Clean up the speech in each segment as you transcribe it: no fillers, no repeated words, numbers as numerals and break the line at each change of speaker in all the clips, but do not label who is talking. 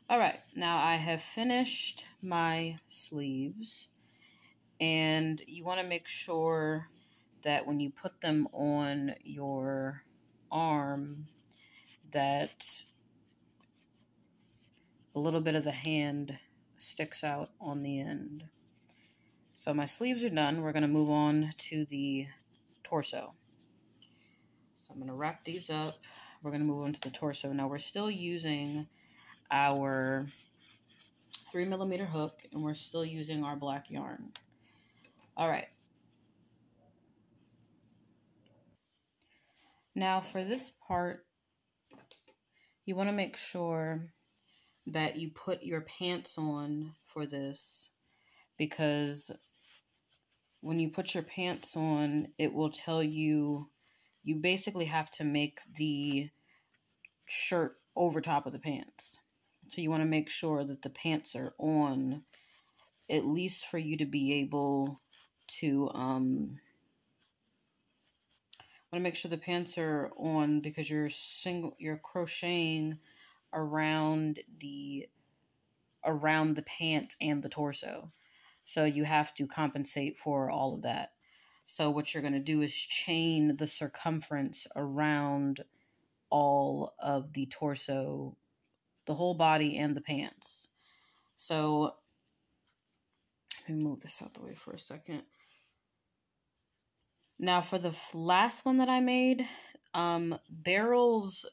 All right, now I have finished my sleeves, and you want to make sure that when you put them on your arm that a little bit of the hand sticks out on the end. So my sleeves are done. We're going to move on to the torso. So I'm going to wrap these up. We're going to move on to the torso. Now we're still using our 3mm hook, and we're still using our black yarn. All right. Now for this part, you want to make sure that you put your pants on for this, because when you put your pants on, it will tell you, you basically have to make the shirt over top of the pants. So you want to make sure that the pants are on, at least for you to be able to, want to make sure the pants are on, because you're crocheting around the pant and the torso. So you have to compensate for all of that. So what you're going to do is chain the circumference around all of the torso, the whole body, and the pants. So let me move this out the way for a second. Now for the last one that I made, Barrell's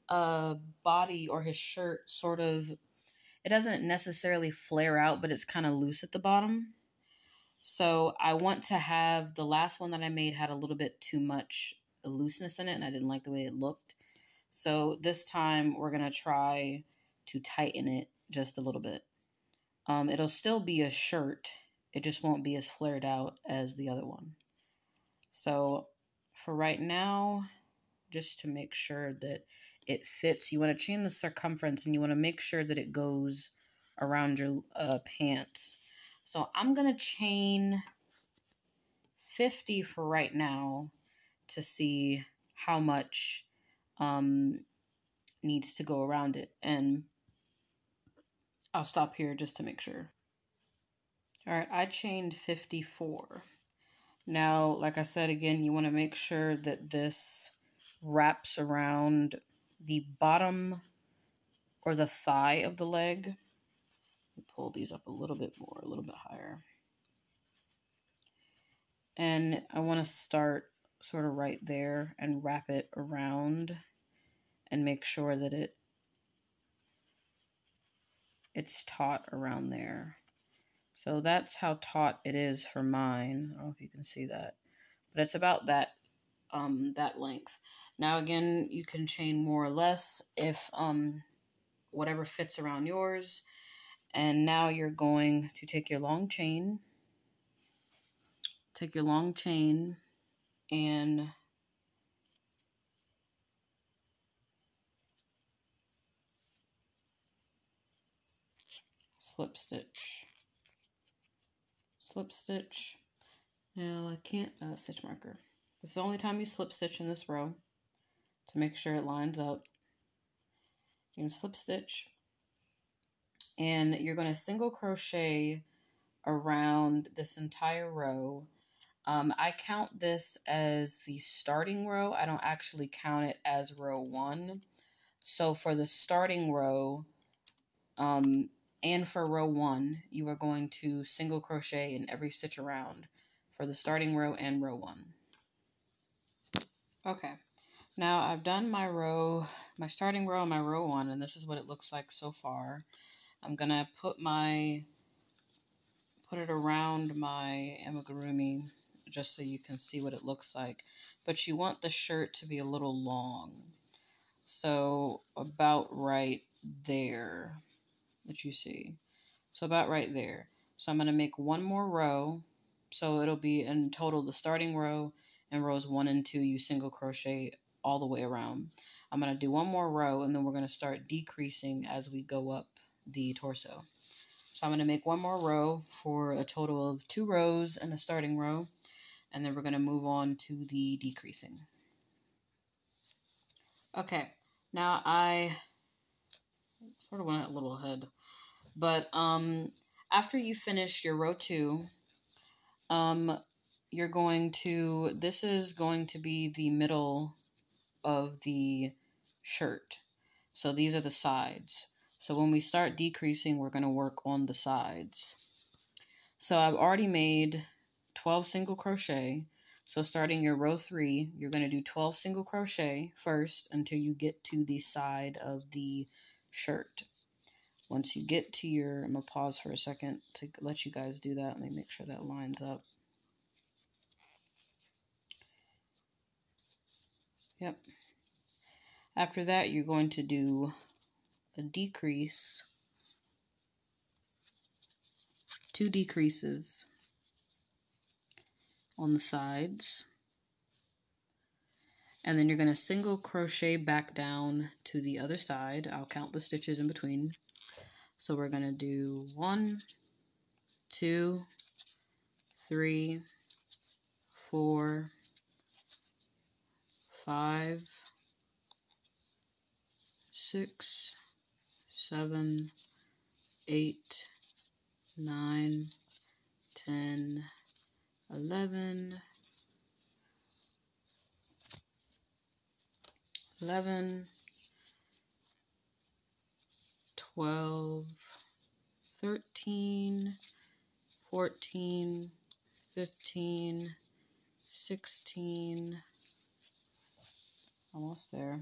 body, or his shirt, sort of, it doesn't necessarily flare out, but it's kind of loose at the bottom. So I want to have, the last one that I made had a little bit too much looseness in it, and I didn't like the way it looked. So this time we're going to try to tighten it just a little bit. It'll still be a shirt. It just won't be as flared out as the other one. So for right now, just to make sure that it fits, you want to chain the circumference, and you want to make sure that it goes around your pants. So I'm going to chain 50 for right now to see how much needs to go around it. And I'll stop here just to make sure. All right, I chained 54. Now, like I said, again, you want to make sure that this wraps around the bottom or the thigh of the leg. Pull these up a little bit more, a little bit higher. And I want to start sort of right there and wrap it around and make sure that it's taut around there. So that's how taut it is for mine. I don't know if you can see that, but it's about that that length. Now again, you can chain more or less if whatever fits around yours. And now you're going to take your long chain. Take your long chain and slip stitch. Slip stitch. Now I can't, stitch marker. This is the only time you slip stitch in this row to make sure it lines up. You're going to slip stitch, and you're going to single crochet around this entire row. I count this as the starting row. I don't actually count it as row 1. So for the starting row, and for row 1, you are going to single crochet in every stitch around for the starting row and row 1. Okay, now I've done my row, my starting row and my row 1, and this is what it looks like so far. I'm gonna put it around my amigurumi just so you can see what it looks like. But you want the shirt to be a little long. So about right there that you see. So about right there. So I'm going to make one more row. So it'll be in total the starting row and rows 1 and 2, you single crochet all the way around. I'm going to do one more row, and then we're going to start decreasing as we go up the torso. So I'm going to make one more row for a total of 2 rows and a starting row, and then we're going to move on to the decreasing. Okay, now sort of went a little ahead. But after you finish your row 2, you're going to, this is going to be the middle of the shirt. So these are the sides. So when we start decreasing, we're going to work on the sides. So I've already made 12 single crochet. So starting your row 3, you're going to do 12 single crochet first until you get to the side of the shirt. Once you get to your, I'm going to pause for a second to let you guys do that. Let me make sure that lines up. Yep. After that, you're going to do a decrease, 2 decreases on the sides, and then you're going to single crochet back down to the other side. I'll count the stitches in between. So we're going to do 1, 2, 3, 4, 5, 6, 7, 8, 9, 10, 11, 12, 13, 14, 15, 16, almost there,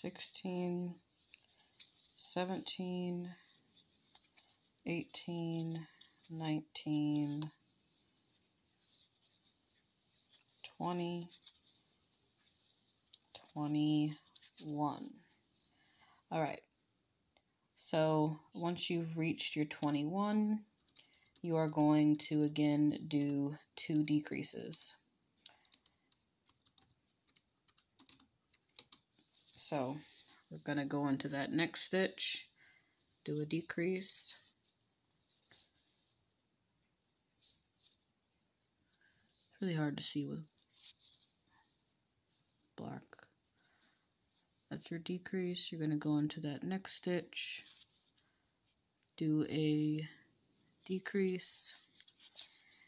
16, 17, 18, 19, 20, 21. All right. So once you've reached your 21, you are going to again do 2 decreases. So we're going to go into that next stitch, do a decrease. It's really hard to see with black. That's your decrease. You're going to go into that next stitch, do a decrease,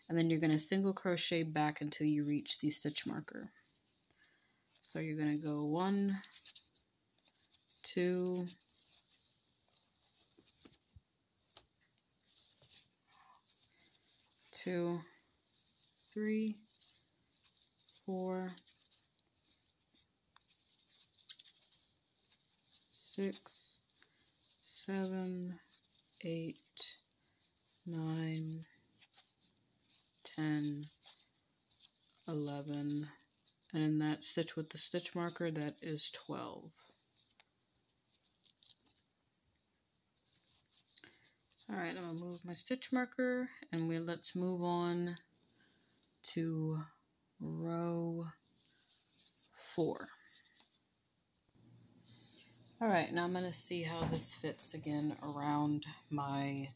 and then you're going to single crochet back until you reach the stitch marker. So you're going to go 1, 2, 2, 3, 4, 6, 7, 8, 9, 10, 11, and in that stitch with the stitch marker, that is 12. All right, I'm gonna move my stitch marker, and let's move on to row 4. All right, now I'm gonna see how this fits again around my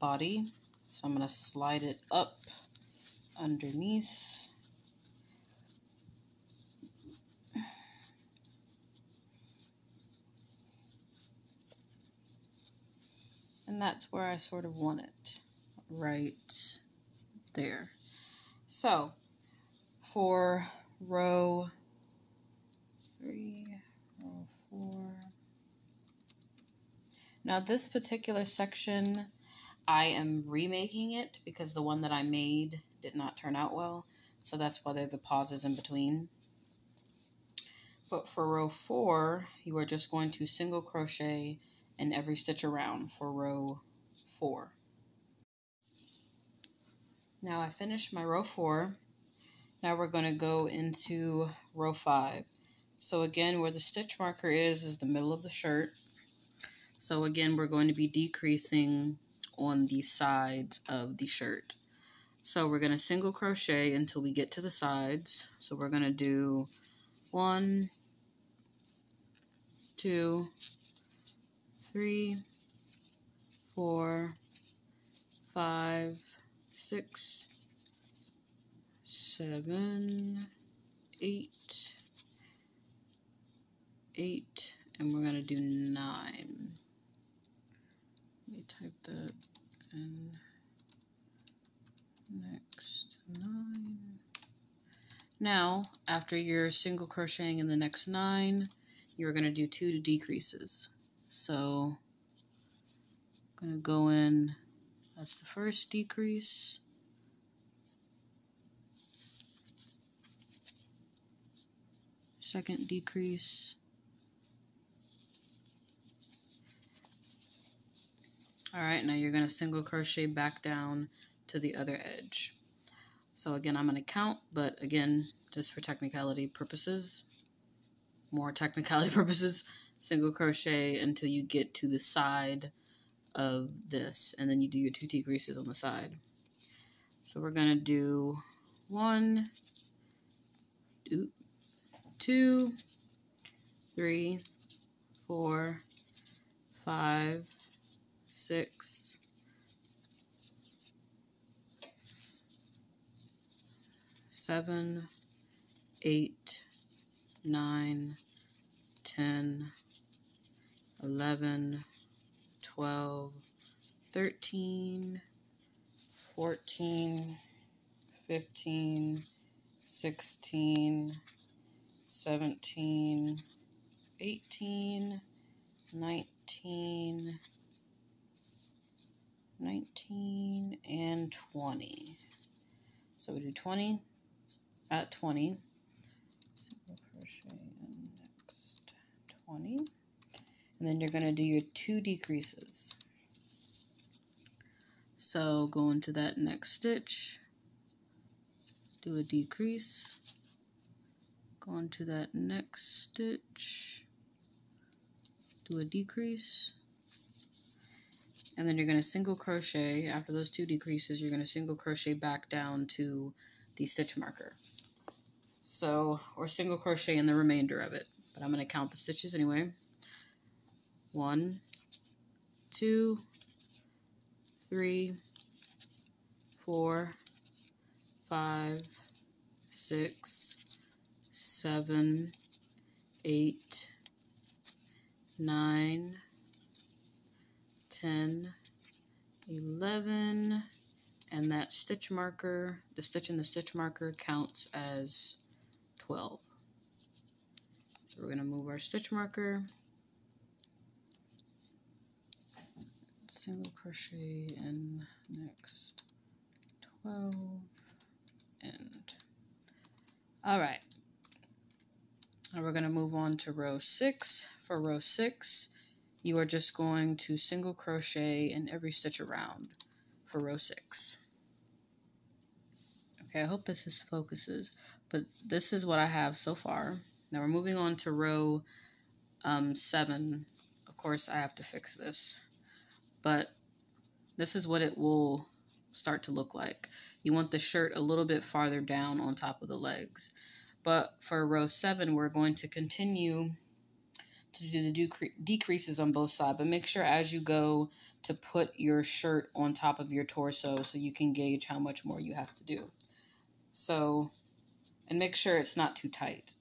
body. So I'm gonna slide it up underneath. And that's where I sort of want it, right there. So for row 3, row 4. Now this particular section, I am remaking it because the one that I made did not turn out well. So that's why there are the pauses in between. But for row 4, you are just going to single crochet in every stitch around for row 4. Now I finished my row 4. Now we're going to go into row 5. So again, where the stitch marker is the middle of the shirt. So again, we're going to be decreasing on the sides of the shirt. So we're going to single crochet until we get to the sides. So we're going to do 1, 2, 3, 4, 5, 6, 7, 8, 8, and we're going to do 9. Let me type that in. Next 9. Now, after you're single crocheting in the next 9, you're going to do 2 decreases. So I'm going to go in, that's the first decrease. Second decrease. All right, now you're going to single crochet back down to the other edge. So again, I'm going to count, but again, just for technicality purposes, more technicality purposes, single crochet until you get to the side of this, and then you do your 2 decreases on the side. So we're going to do 1, 2, 3, 4, 5, 6, 7, 8, 9, 10, 11, 12, 13, 14, 15, 16, 17, 18, 19, and 20. So we do 20 at 20. Single crochet in next 20. And then you're going to do your 2 decreases. So go into that next stitch, do a decrease, go into that next stitch, do a decrease, and then you're going to single crochet. After those 2 decreases, you're going to single crochet back down to the stitch marker. So, or single crochet in the remainder of it, but I'm going to count the stitches anyway. 1, 2, 3, 4, 5, 6, 7, 8, 9, 10, 11, and that stitch marker, the stitch in the stitch marker counts as 12. So we're going to move our stitch marker, single crochet in next 12, and all right. Now we're going to move on to row 6. For row 6, you are just going to single crochet in every stitch around for row 6. Okay, I hope this focuses, but this is what I have so far. Now we're moving on to row 7. Of course, I have to fix this, but this is what it will start to look like. You want the shirt a little bit farther down on top of the legs. But for row 7, we're going to continue to do the decreases on both sides, but make sure as you go to put your shirt on top of your torso so you can gauge how much more you have to do. So, and make sure it's not too tight.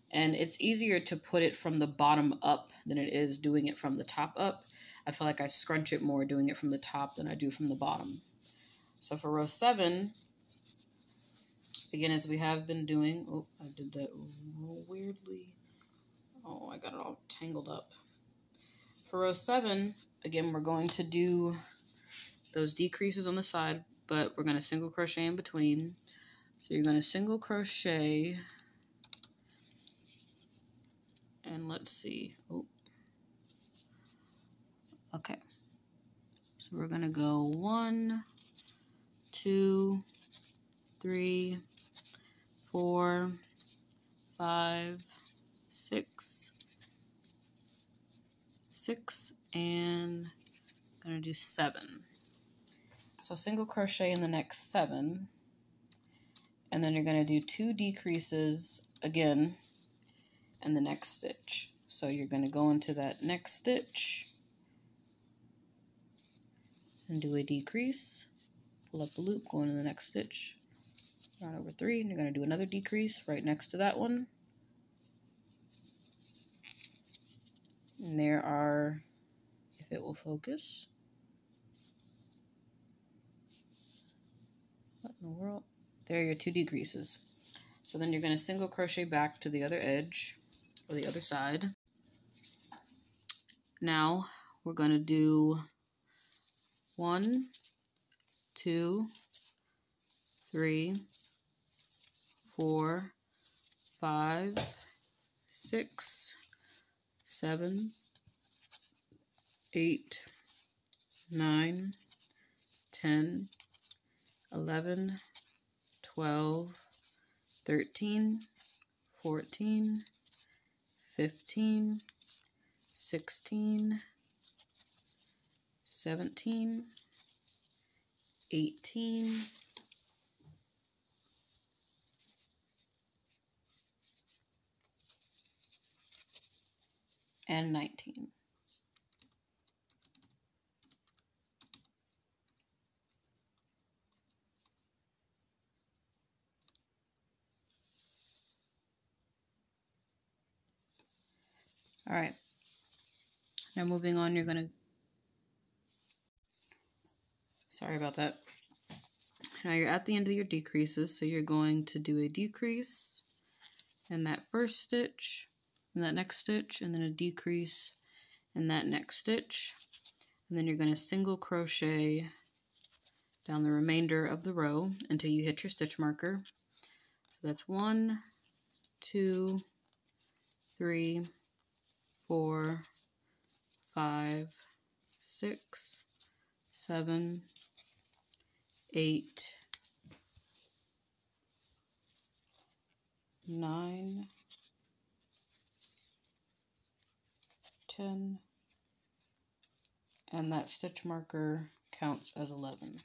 And it's easier to put it from the bottom up than it is doing it from the top up. I feel like I scrunch it more doing it from the top than I do from the bottom. So for row 7, again, as we have been doing, oh, I did that weirdly. Oh, I got it all tangled up. For row 7, again, we're going to do those decreases on the side, but we're going to single crochet in between. So you're going to single crochet, and let's see. Oh. Okay. So we're going to go 1, 2, 3, 4, 5, 6, and I'm going to do 7. So single crochet in the next 7, and then you're going to do 2 decreases again in the next stitch. So you're going to go into that next stitch and do a decrease, pull up the loop, go into the next stitch, round over 3, and you're going to do another decrease right next to that one. And there are, if it will focus. What in the world? There are your 2 decreases. So then you're going to single crochet back to the other edge or the other side. Now we're going to do 1, 2, 3, 4, 5, 6, 7, 8, 9, 10, 11, 12, 13, 14, 15, 16, 17, 18, and 19. All right. Now moving on, you're going to, sorry about that. Now you're at the end of your decreases, so you're going to do a decrease in that first stitch, in that next stitch, and then a decrease in that next stitch. And then you're going to single crochet down the remainder of the row until you hit your stitch marker. So that's 1, 2, 3, 4, 5, 6, 7, 8, 9, 10, and that stitch marker counts as 11.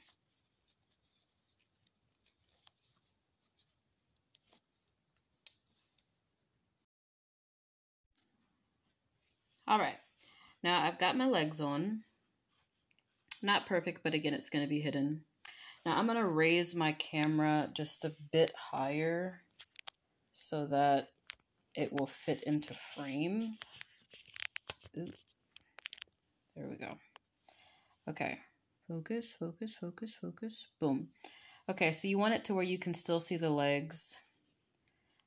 All right, now I've got my legs on. Not perfect, but again, it's going to be hidden. Now I'm going to raise my camera just a bit higher so that it will fit into frame. Ooh. There we go. Okay, focus, focus, focus, focus. Boom. Okay, so you want it to where you can still see the legs.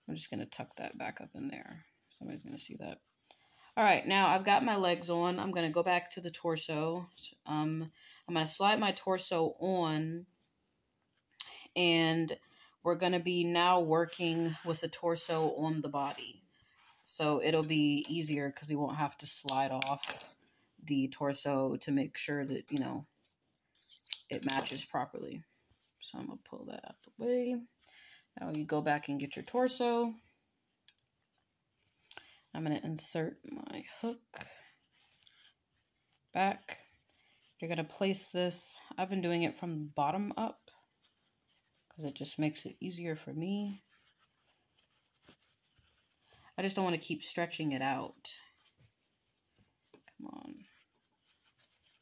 I'm just going to tuck that back up in there. Somebody's going to see that. All right, now I've got my legs on. I'm going to go back to the torso. I'm going to slide my torso on, and we're going to be now working with the torso on the body. So it'll be easier because we won't have to slide off the torso to make sure that, you know, it matches properly. So I'm going to pull that out the way. Now you go back and get your torso. I'm going to insert my hook back. You're going to place this. I've been doing it from the bottom up because it just makes it easier for me. I just don't want to keep stretching it out. Come on.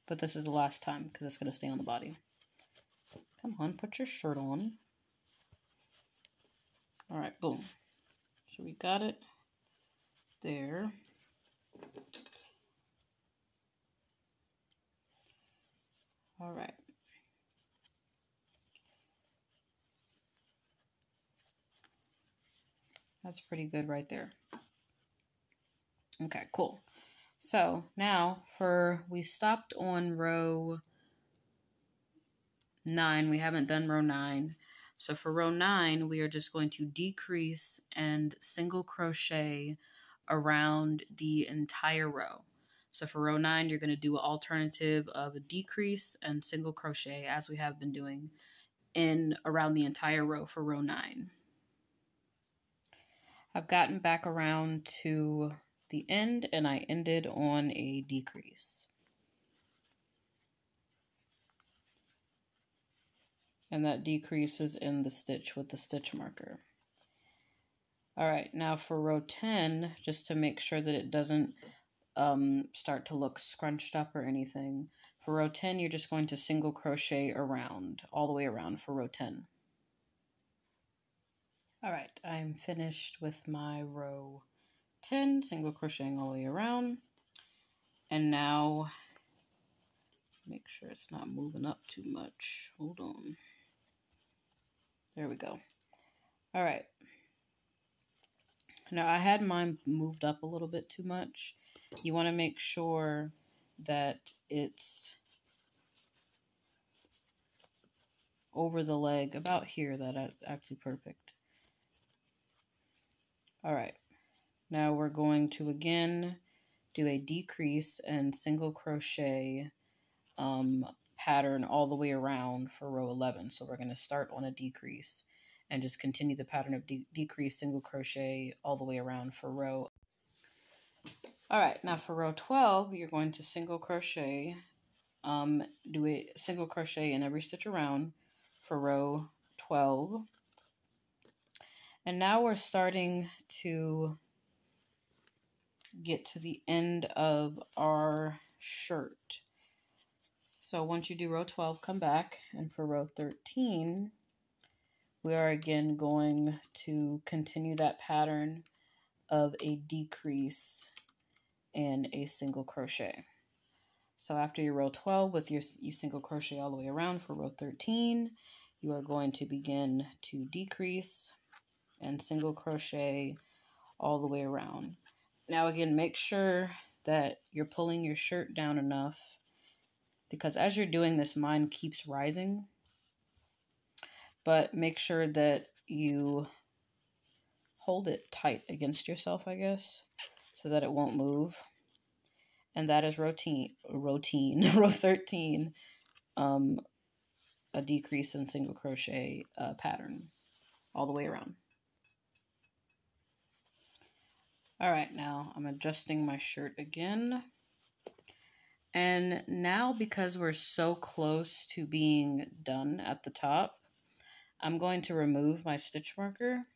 But this is the last time because it's going to stay on the body. Come on, put your shirt on. All right, boom. So we got it there. All right. That's pretty good right there. Okay, cool. So now we stopped on row 9. We haven't done row 9. So for row 9, we are just going to decrease and single crochet around the entire row. So for row 9, you're going to do an alternative of a decrease and single crochet as we have been doing in around the entire row for row 9. I've gotten back around to the end and I ended on a decrease. And that decrease is in the stitch with the stitch marker. All right, now for row 10, just to make sure that it doesn't start to look scrunched up or anything, for row 10, you're just going to single crochet around, all the way around for row 10. All right, I'm finished with my row 10, single crocheting all the way around. And now, make sure it's not moving up too much. Hold on. There we go. All right. Now, I had mine moved up a little bit too much. You want to make sure that it's over the leg, about here. That's actually perfect. All right. Now we're going to, again, do a decrease and single crochet pattern all the way around for row 11. So we're going to start on a decrease and just continue the pattern of decrease, single crochet all the way around for row. All right, now for row 12, you're going to single crochet, do a single crochet in every stitch around for row 12. And now we're starting to get to the end of our shirt. So once you do row 12, come back, and for row 13, we are again going to continue that pattern of a decrease and a single crochet. So after your row 12 with you single crochet all the way around for row 13, you are going to begin to decrease and single crochet all the way around. Now again, make sure that you're pulling your shirt down enough, because as you're doing this, mine keeps rising. But make sure that you hold it tight against yourself, I guess, so that it won't move. And that is row 13, a decrease in single crochet pattern all the way around. All right, now I'm adjusting my shirt again. And now, because we're so close to being done at the top, I'm going to remove my stitch marker.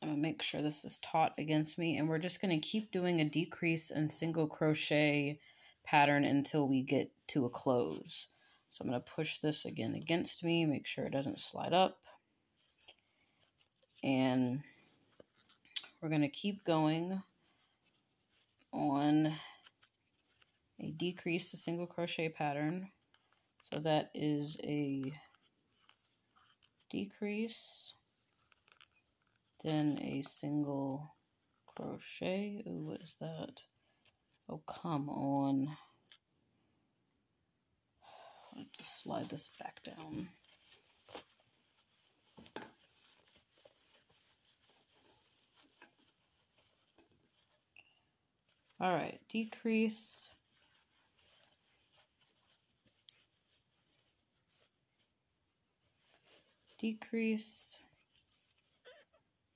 I'm going to make sure this is taut against me, and we're just going to keep doing a decrease and single crochet pattern until we get to a close. So I'm going to push this again against me, make sure it doesn't slide up. And we're going to keep going on a decrease to single crochet pattern. So that is a decrease, then a single crochet. Ooh, what is that? Oh, come on. I'll just slide this back down. All right, decrease, decrease,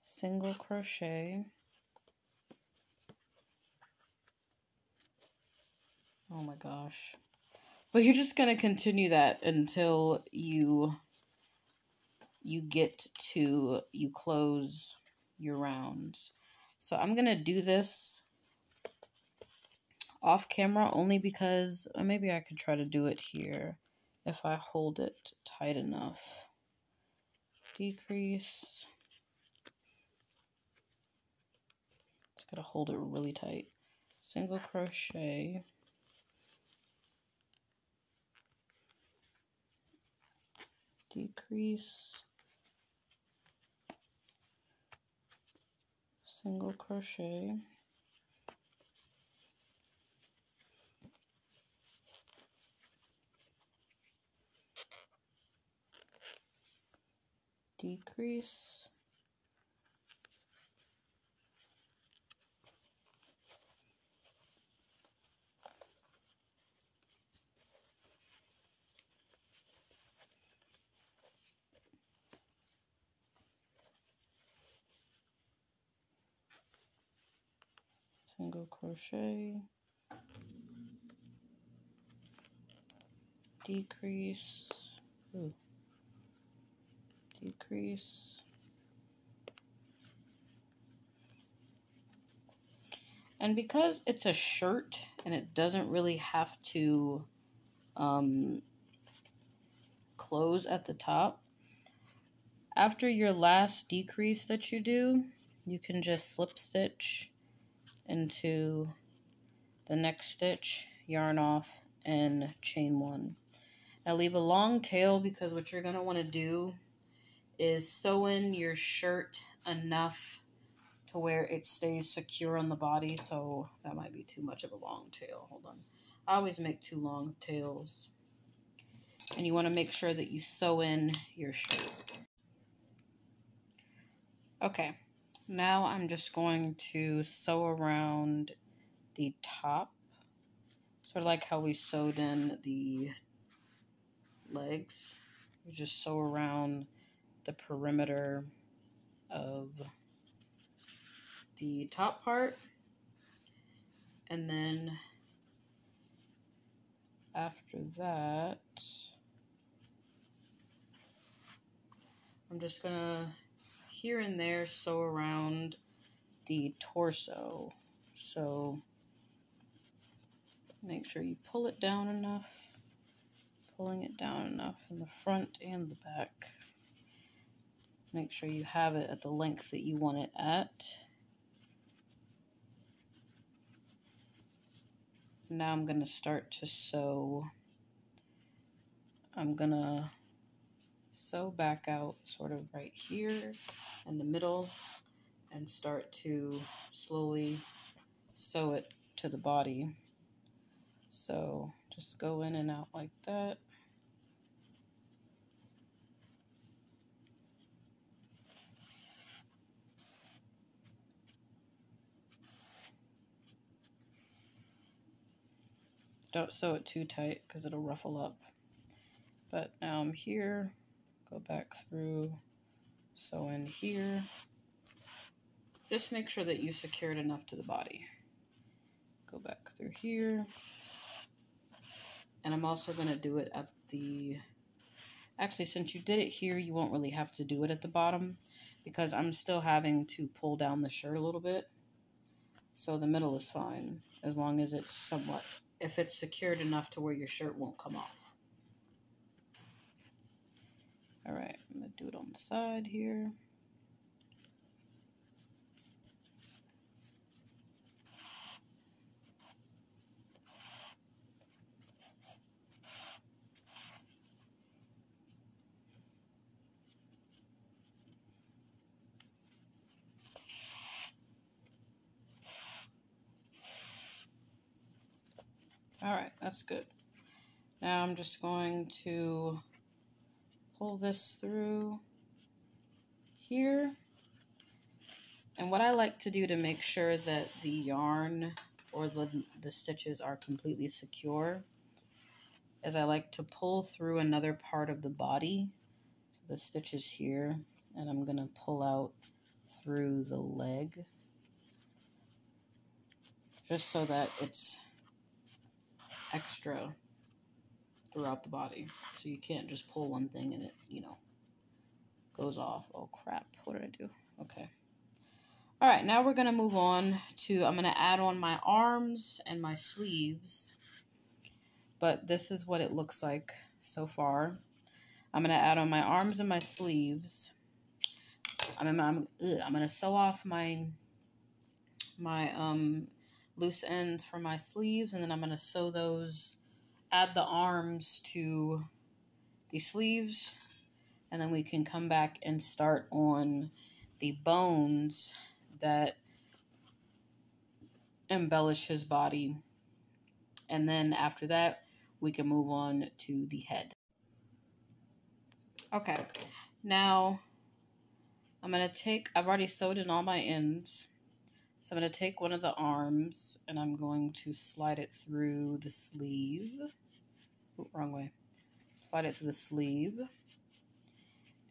single crochet. Oh my gosh. But you're just going to continue that until you close your rounds. So I'm going to do this off camera only because maybe I could try to do it here if I hold it tight enough. Decrease. Just gotta hold it really tight. Single crochet. Decrease. Single crochet. Decrease. Single crochet. Decrease. Ooh. Decrease. And because it's a shirt and it doesn't really have to close at the top, after your last decrease that you do, you can just slip stitch into the next stitch, yarn off, and chain 1. Now leave a long tail, because what you're going to want to do is sew in your shirt enough to where it stays secure on the body. So that might be too much of a long tail. Hold on. I always make too long tails. And you want to make sure that you sew in your shirt. Okay, now I'm just going to sew around the top, sort of like how we sewed in the legs. You just sew around the perimeter of the top part, and then after that, I'm just gonna here and there sew around the torso. So make sure you pull it down enough, pulling it down enough in the front and the back. Make sure you have it at the length that you want it at. Now I'm going to start to sew. I'm going to sew back out sort of right here in the middle and start to slowly sew it to the body. So just go in and out like that. Don't sew it too tight because it'll ruffle up. But now I'm here, go back through, sew in here. Just make sure that you secure it enough to the body. Go back through here. And I'm also going to do it at the... Actually, since you did it here, you won't really have to do it at the bottom, because I'm still having to pull down the shirt a little bit. So the middle is fine, as long as it's somewhat... if it's secured enough to where your shirt won't come off. Alright, I'm going to do it on the side here. Alright, that's good. Now I'm just going to pull this through here. And what I like to do to make sure that the yarn or the stitches are completely secure is I like to pull through another part of the body. So the stitch is here, and I'm going to pull out through the leg, just so that it's extra throughout the body. So you can't just pull one thing and it, you know, goes off. Oh crap, what did I do? Okay. All right, now we're gonna move on to, I'm gonna add on my arms and my sleeves, but this is what it looks like so far. I'm gonna add on my arms and my sleeves. I'm gonna sew off my loose ends for my sleeves, and then I'm gonna sew those, add the arms to the sleeves, and then we can come back and start on the bones that embellish his body. And then after that, we can move on to the head. Okay, now I'm going to take, I've already sewed in all my ends. So I'm going to take one of the arms and I'm going to slide it through the sleeve. Ooh, wrong way. Slide it through the sleeve.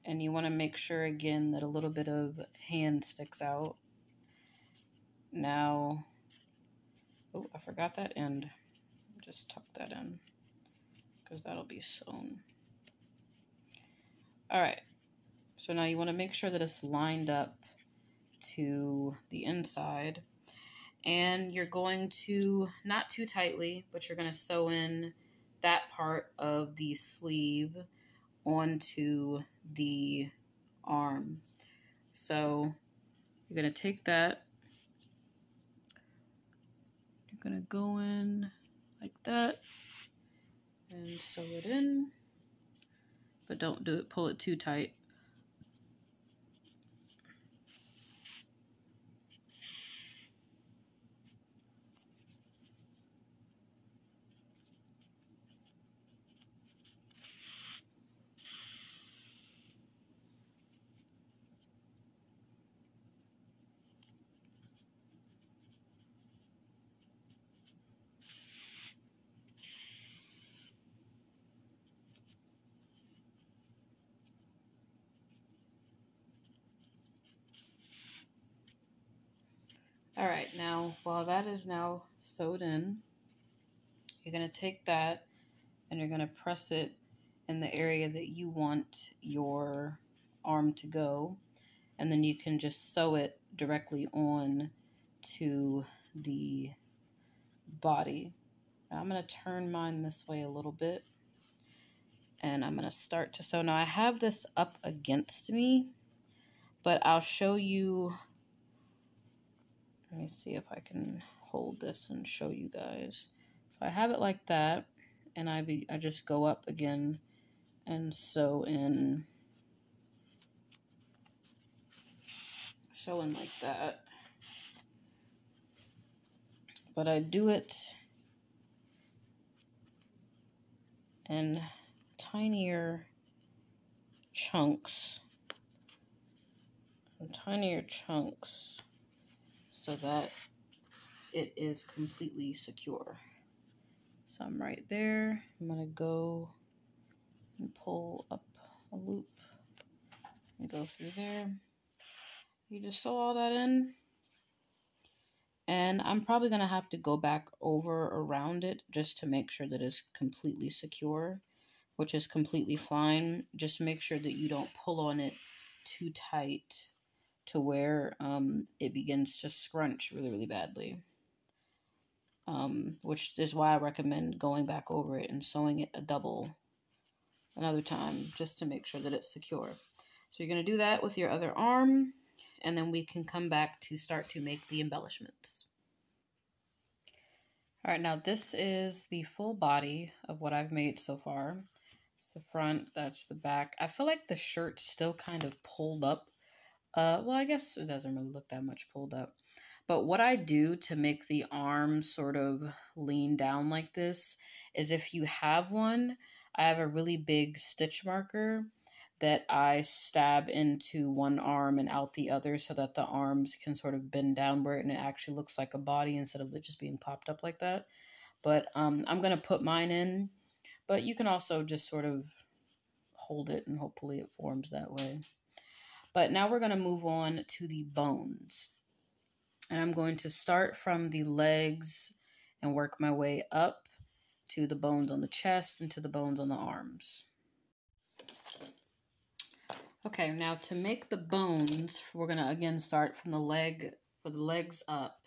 And you want to make sure again that a little bit of hand sticks out. Now, oh, I forgot that end. Just tuck that in because that'll be sewn. All right. So now you want to make sure that it's lined up to the inside, and you're going to, not too tightly, but you're going to sew in that part of the sleeve onto the arm. So you're going to take that, you're gonna go in like that and sew it in, but don't pull it too tight. All right, now while that is now sewed in, you're going to take that and you're going to press it in the area that you want your arm to go, and then you can just sew it directly on to the body. Now I'm going to turn mine this way a little bit, and I'm going to start to sew. Now I have this up against me, but I'll show you. Let me see if I can hold this and show you guys. So I have it like that, and I just go up again and sew in like that. But I do it in tinier chunks, so that it is completely secure. So I'm right there. I'm gonna go and pull up a loop and go through there. You just sew all that in, and I'm probably gonna have to go back over around it just to make sure that it's completely secure, which is completely fine. Just make sure that you don't pull on it too tight to where it begins to scrunch really, really badly. Which is why I recommend going back over it and sewing it another time, just to make sure that it's secure. So you're going to do that with your other arm, and then we can come back to start to make the embellishments. All right, now this is the full body of what I've made so far. It's the front, that's the back. I feel like the shirt's still kind of pulled up. Well, I guess it doesn't really look that much pulled up. But what I do to make the arm sort of lean down like this is, if you have one, I have a really big stitch marker that I stab into one arm and out the other, so that the arms can sort of bend downward and it actually looks like a body instead of it just being popped up like that. But I'm going to put mine in, but you can also just sort of hold it and hopefully it forms that way. But now we're going to move on to the bones. And I'm going to start from the legs and work my way up to the bones on the chest and to the bones on the arms. Okay, now to make the bones, we're going to again start from the legs up.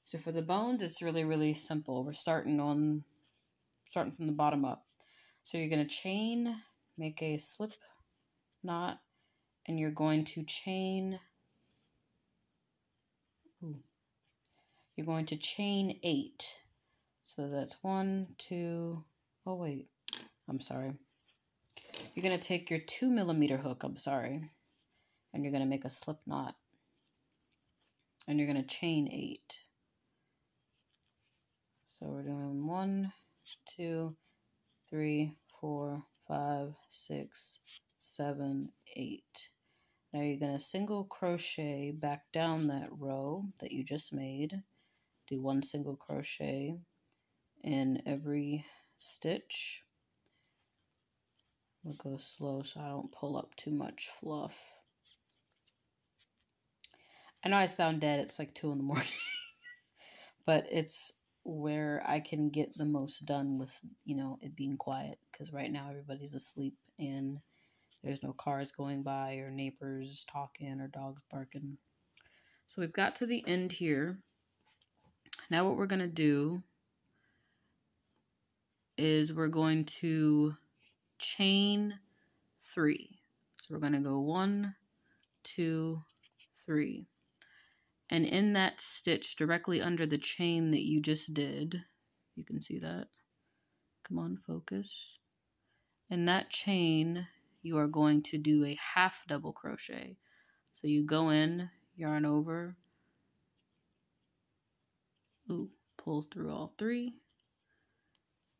So for the bones, it's really, really simple. We're starting from the bottom up. So you're going to chain, make a slip knot, and you're going to chain. You're going to chain 8. So that's 1, 2, oh wait, I'm sorry. You're going to take your 2mm hook, and you're going to make a slip knot. And you're going to chain 8. So we're doing 1, 2, 3, 4, 5, 6, 7, 8. Now you're going to single crochet back down that row that you just made. Do 1 single crochet in every stitch. We'll go slow so I don't pull up too much fluff. I know I sound dead, it's like 2 in the morning, but it's where I can get the most done with, it being quiet, because right now everybody's asleep and there's no cars going by or neighbors talking or dogs barking. So we've got to the end here. Now what we're going to do is we're going to chain 3. So we're going to go 1, 2, 3. And in that stitch directly under the chain that you just did, you can see that. Come on, focus. In that chain, you are going to do a half double crochet. So you go in, yarn over, pull through all 3,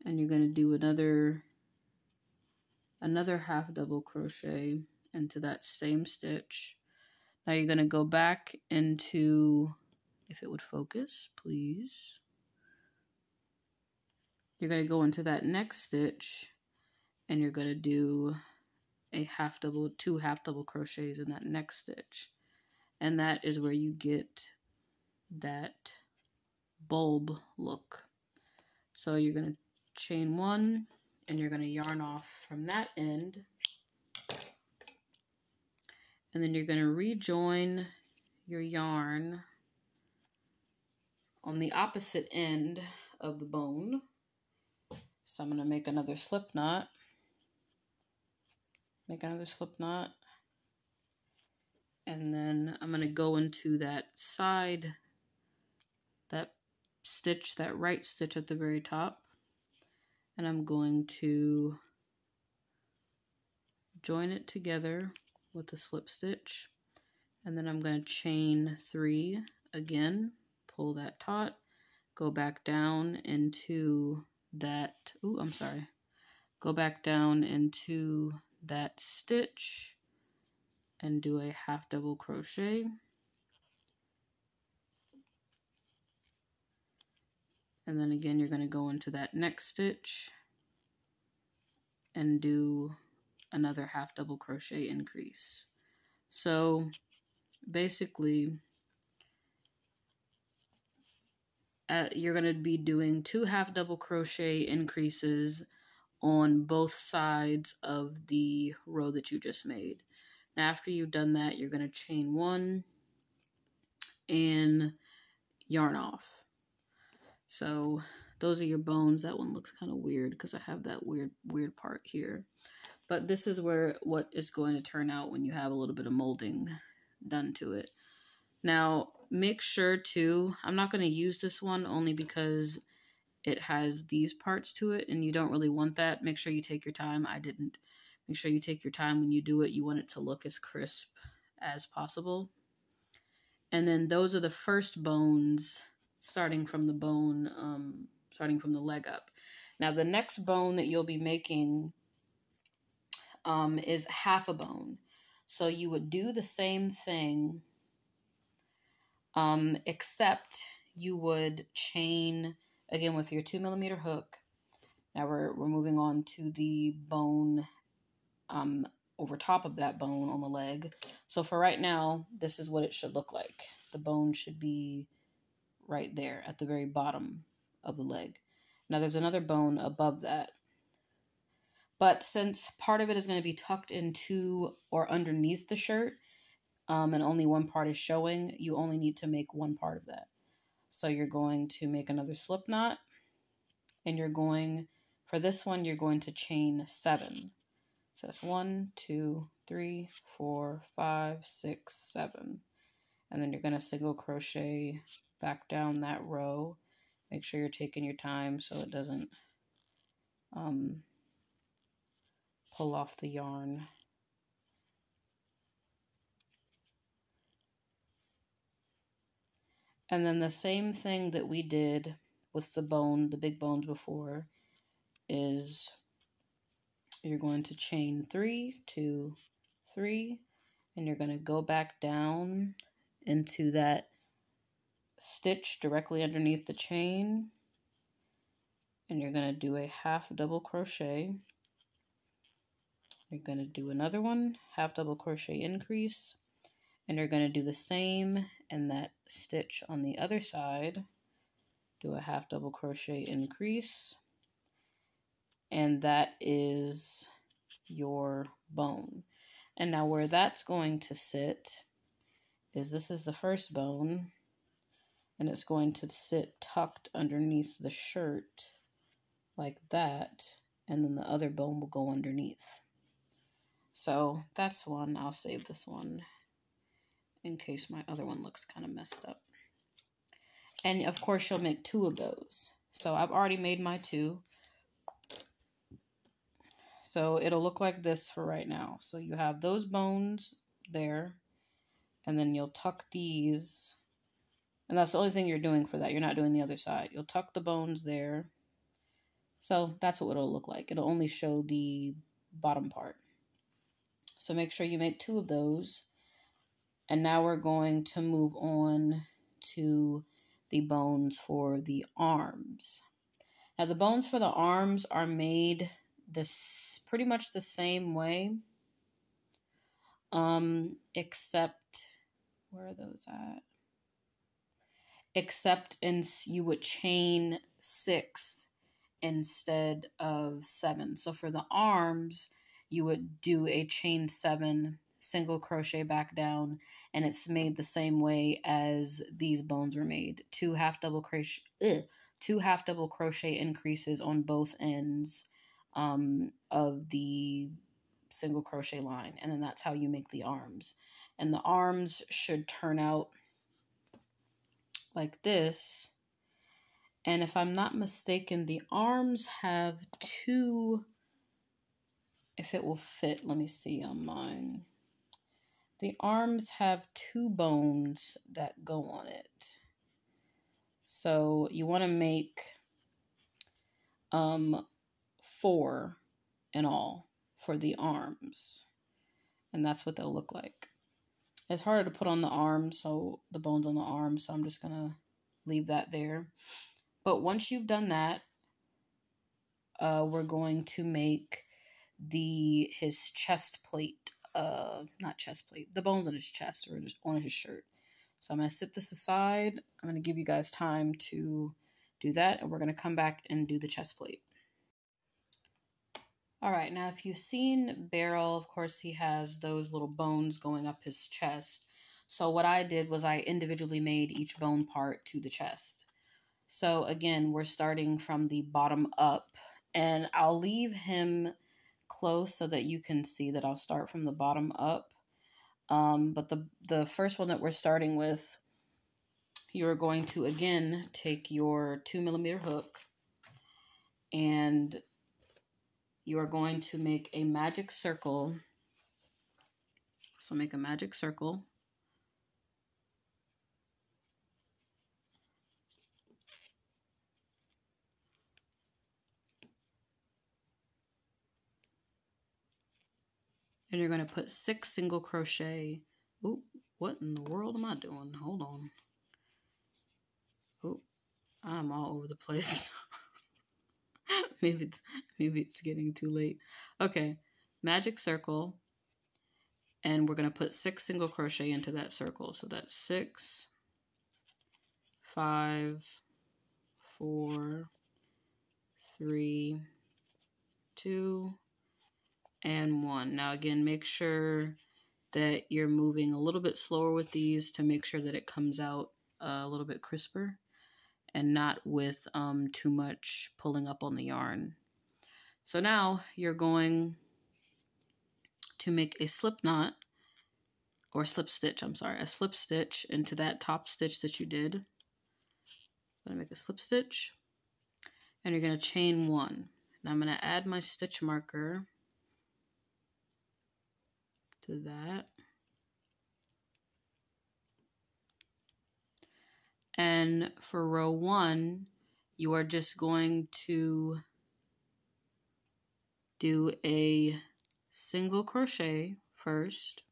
and you're going to do another half double crochet into that same stitch. Now you're going to go back into, if it would focus, please. You're going to go into that next stitch and you're going to do two half double crochets in that next stitch. And that is where you get that bulb look. So you're going to chain 1 and you're going to yarn off from that end. And then you're going to rejoin your yarn on the opposite end of the bone. So I'm going to make another slip knot. Make another slip knot. And then I'm going to go into that side, that stitch, that right stitch at the very top. And I'm going to join it together with a slip stitch. And then I'm going to chain 3 again, pull that taut, go back down into that, go back down into that stitch and do a half double crochet. And then again, you're going to go into that next stitch and do another half double crochet increase. So basically, you're going to be doing 2 half double crochet increases on both sides of the row that you just made. Now after you've done that, you're going to chain 1 and yarn off. So those are your bones. That one looks kind of weird because I have that weird part here. But this is what is going to turn out when you have a little bit of molding done to it. Now make sure to, I'm not going to use this one only because it has these parts to it and you don't really want that. Make sure you take your time. I didn't. Make sure you take your time when you do it. You want it to look as crisp as possible. And then those are the first bones starting from the bone, starting from the leg up. Now the next bone that you'll be making is half a bone. So you would do the same thing, except you would chain again with your 2mm hook. Now we're moving on to the bone over top of that bone on the leg. So for right now, this is what it should look like. The bone should be right there at the very bottom of the leg. Now there's another bone above that. But since part of it is going to be tucked into or underneath the shirt, and only one part is showing, you only need to make one part of that. So you're going to make another slip knot, and you're going, for this one, you're going to chain 7. So that's 1, 2, 3, 4, 5, 6, 7. And then you're going to single crochet back down that row. Make sure you're taking your time so it doesn't pull off the yarn. And then the same thing that we did with the big bones before, is you're going to chain 3, 2, 3, and you're going to go back down into that stitch directly underneath the chain, and you're going to do a half double crochet. You're going to do another one, half double crochet increase, and you're going to do the same in that stitch on the other side. Do a half double crochet increase, and that is your bone. And now where that's going to sit is, this is the first bone, and it's going to sit tucked underneath the shirt like that, and then the other bone will go underneath. So that's one. I'll save this one in case my other one looks kind of messed up. And of course you'll make 2 of those. So I've already made my 2. So it'll look like this for right now. So you have those bones there, and then you'll tuck these, and that's the only thing you're doing for that. You're not doing the other side. You'll tuck the bones there. So that's what it'll look like. It'll only show the bottom part. So make sure you make 2 of those. And now we're going to move on to the bones for the arms. Now the bones for the arms are made this pretty much the same way. Except, where are those at? Except you would chain 6 instead of 7. So for the arms, you would do a chain 7, single crochet back down, and it's made the same way as these bones were made. 2 half double crochet increases on both ends of the single crochet line, and then that's how you make the arms. And the arms should turn out like this. And if I'm not mistaken, the arms have 2, if it will fit, let me see on mine. The arms have 2 bones that go on it. So you want to make 4 in all for the arms. And that's what they'll look like. It's harder to put on the arms, so the bones on the arms, so I'm just going to leave that there. But once you've done that, we're going to make his chest plate. Not chest plate, the bones on his chest or on his shirt. So I'm going to set this aside. I'm going to give you guys time to do that, and we're going to come back and do the chest plate. All right, now if you've seen Barrell, of course he has those little bones going up his chest. So what I did was I individually made each bone part to the chest. So again, we're starting from the bottom up, and I'll leave him close so that you can see that I'll start from the bottom up. But the first one that we're starting with, you're going to again take your 2mm hook, and you are going to make a magic circle. So make a magic circle. And you're going to put 6 single crochet. Oop, what in the world am I doing? Hold on. Oop, I'm all over the place. maybe it's getting too late. Okay, magic circle. And we're going to put 6 single crochet into that circle. So that's 6, 5, 4, 3, 2, and 1. Now again, make sure that you're moving a little bit slower with these to make sure that it comes out a little bit crisper and not with too much pulling up on the yarn. So now you're going to make a slip knot, or slip stitch, I'm sorry, a slip stitch into that top stitch that you did. I'm going to make a slip stitch, and you're going to chain 1. Now I'm going to add my stitch marker to that. And for row 1, you are just going to do a single crochet first,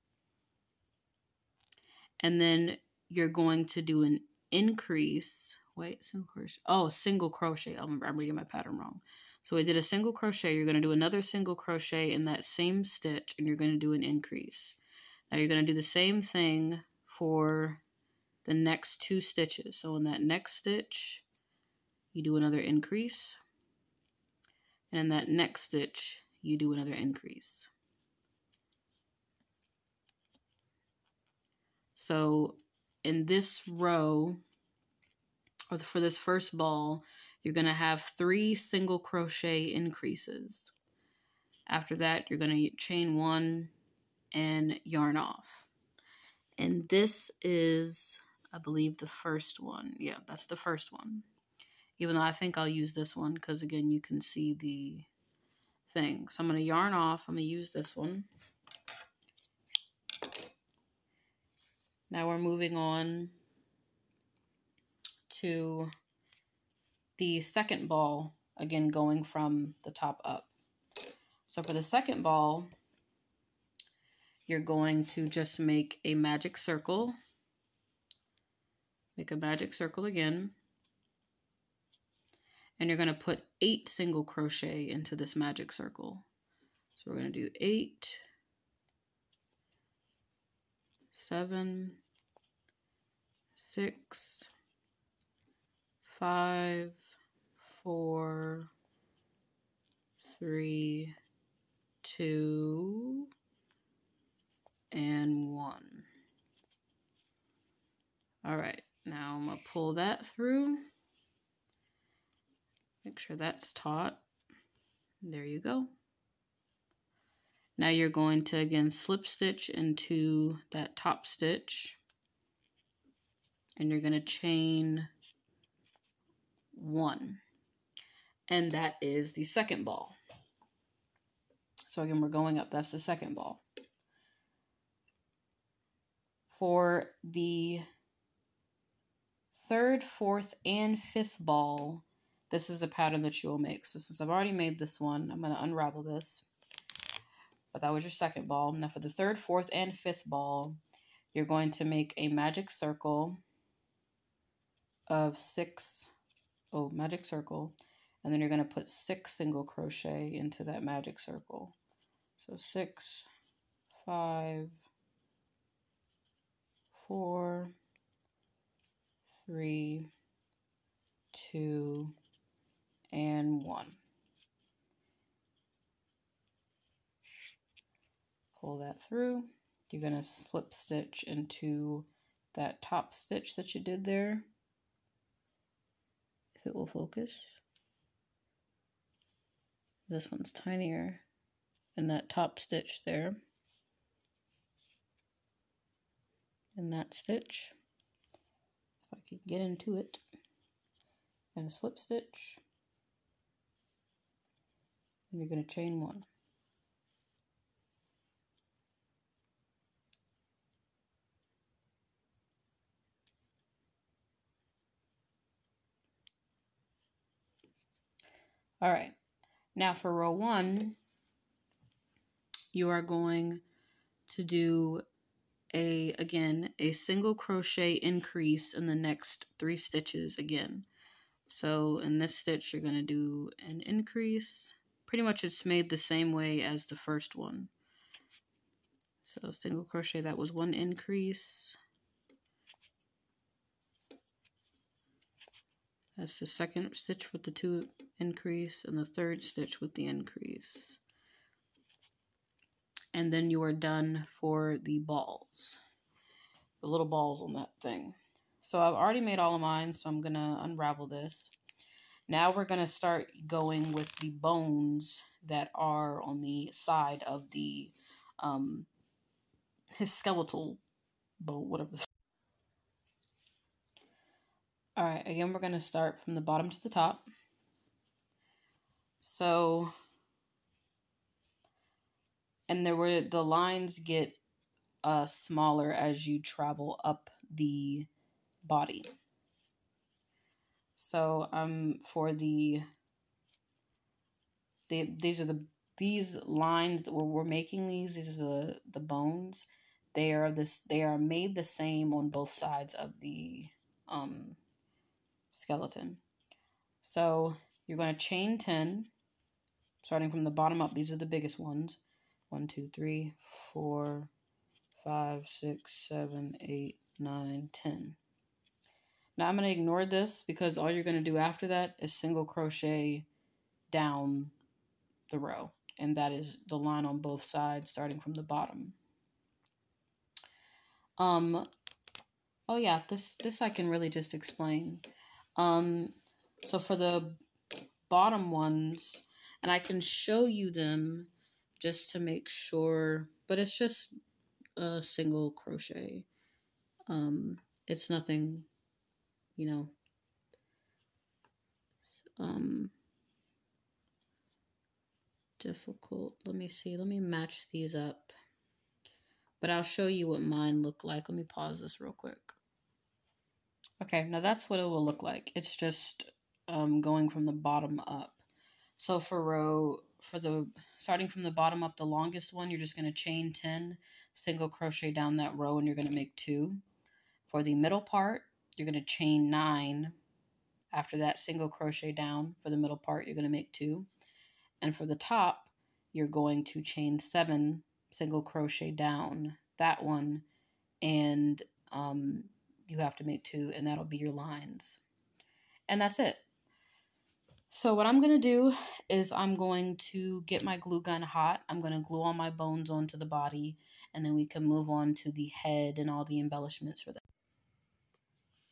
and then you're going to do an increase. Wait, single crochet. Oh, single crochet. I'm reading my pattern wrong. So we did a single crochet. You're going to do another single crochet in that same stitch, and you're going to do an increase. Now you're going to do the same thing for the next 2 stitches. So in that next stitch, you do another increase. And in that next stitch, you do another increase. So in this row, or for this first ball, you're going to have 3 single crochet increases. After that, you're going to chain 1 and yarn off. And this is, I believe, the first one. Yeah, that's the first one. Even though I think I'll use this one because, again, you can see the thing. So I'm going to yarn off. I'm going to use this one. Now we're moving on to the second ball, again, going from the top up. So for the second ball, you're going to just make a magic circle. Make a magic circle again. And you're going to put 8 single crochet into this magic circle. So we're going to do 8, 7, 6, 5, 4, 3, 2, and 1. All right, now I'm going to pull that through. Make sure that's taut. There you go. Now you're going to, again, slip stitch into that top stitch. And you're going to chain 1. And that is the second ball. So again, we're going up. That's the second ball. For the third, fourth, and fifth ball, this is the pattern that you will make. So since I've already made this one, I'm going to unravel this. But that was your second ball. Now for the third, fourth, and fifth ball, you're going to make a magic circle of 6. Oh, magic circle. And then you're going to put 6 single crochet into that magic circle. So 6, 5, 4, 3, 2, and 1. Pull that through. You're going to slip stitch into that top stitch that you did there. If it will focus. This one's tinier. And that top stitch there. And that stitch. If I can get into it. And a slip stitch. And you're going to chain 1. All right. Now for row 1, you are going to do again, a single crochet increase in the next 3 stitches again. So in this stitch, you're going to do an increase. Pretty much it's made the same way as the first one. So single crochet, that was 1 increase. That's the second stitch with the 2 increase and the third stitch with the increase. And then you are done for the balls. The little balls on that thing. So I've already made all of mine, so I'm going to unravel this. Now we're going to start going with the bones that are on the side of the, his skeletal bone, whatever. All right, again, we're going to start from the bottom to the top. So, and the lines get smaller as you travel up the body. So, for these lines that we're making these are the bones. They are made the same on both sides of the skeleton. So you're going to chain 10, starting from the bottom up. These are the biggest ones. 1, 2, 3, 4, 5, 6, 7, 8, 9, 10. Now I'm going to ignore this because all you're going to do after that is single crochet down the row. And that is the line on both sides, starting from the bottom. Oh yeah, this I can really just explain. So for the bottom ones, and I can show you them just to make sure, but it's just a single crochet. It's nothing, you know, difficult. Let me see. Let me match these up. But I'll show you what mine look like. Let me pause this real quick. Okay, now that's what it will look like. It's just going from the bottom up. So starting from the bottom up, the longest one, you're just going to chain 10, single crochet down that row, and you're going to make 2. For the middle part, you're going to chain 9. After that, single crochet down. For the middle part, you're going to make 2. And for the top, you're going to chain 7, single crochet down that one, and you have to make 2, and that'll be your lines. And that's it. So what I'm going to do is I'm going to get my glue gun hot. I'm going to glue all my bones onto the body, and then we can move on to the head and all the embellishments for that.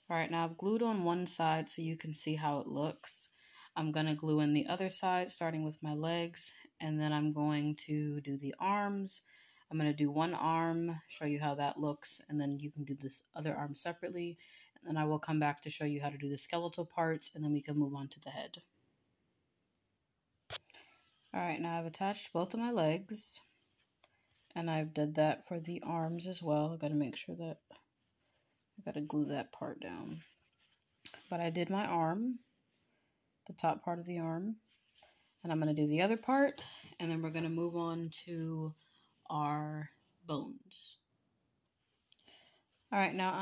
All right, now I've glued on one side so you can see how it looks. I'm going to glue in the other side, starting with my legs, and then I'm going to do the arms. I'm going to do one arm, show you how that looks, and then you can do this other arm separately. And then I will come back to show you how to do the skeletal parts, and then we can move on to the head. All right, now I've attached both of my legs, and I've did that for the arms as well. I've got to make sure that I've got to glue that part down. But I did my arm, the top part of the arm, and I'm going to do the other part, and then we're going to move on to our bones. All right, now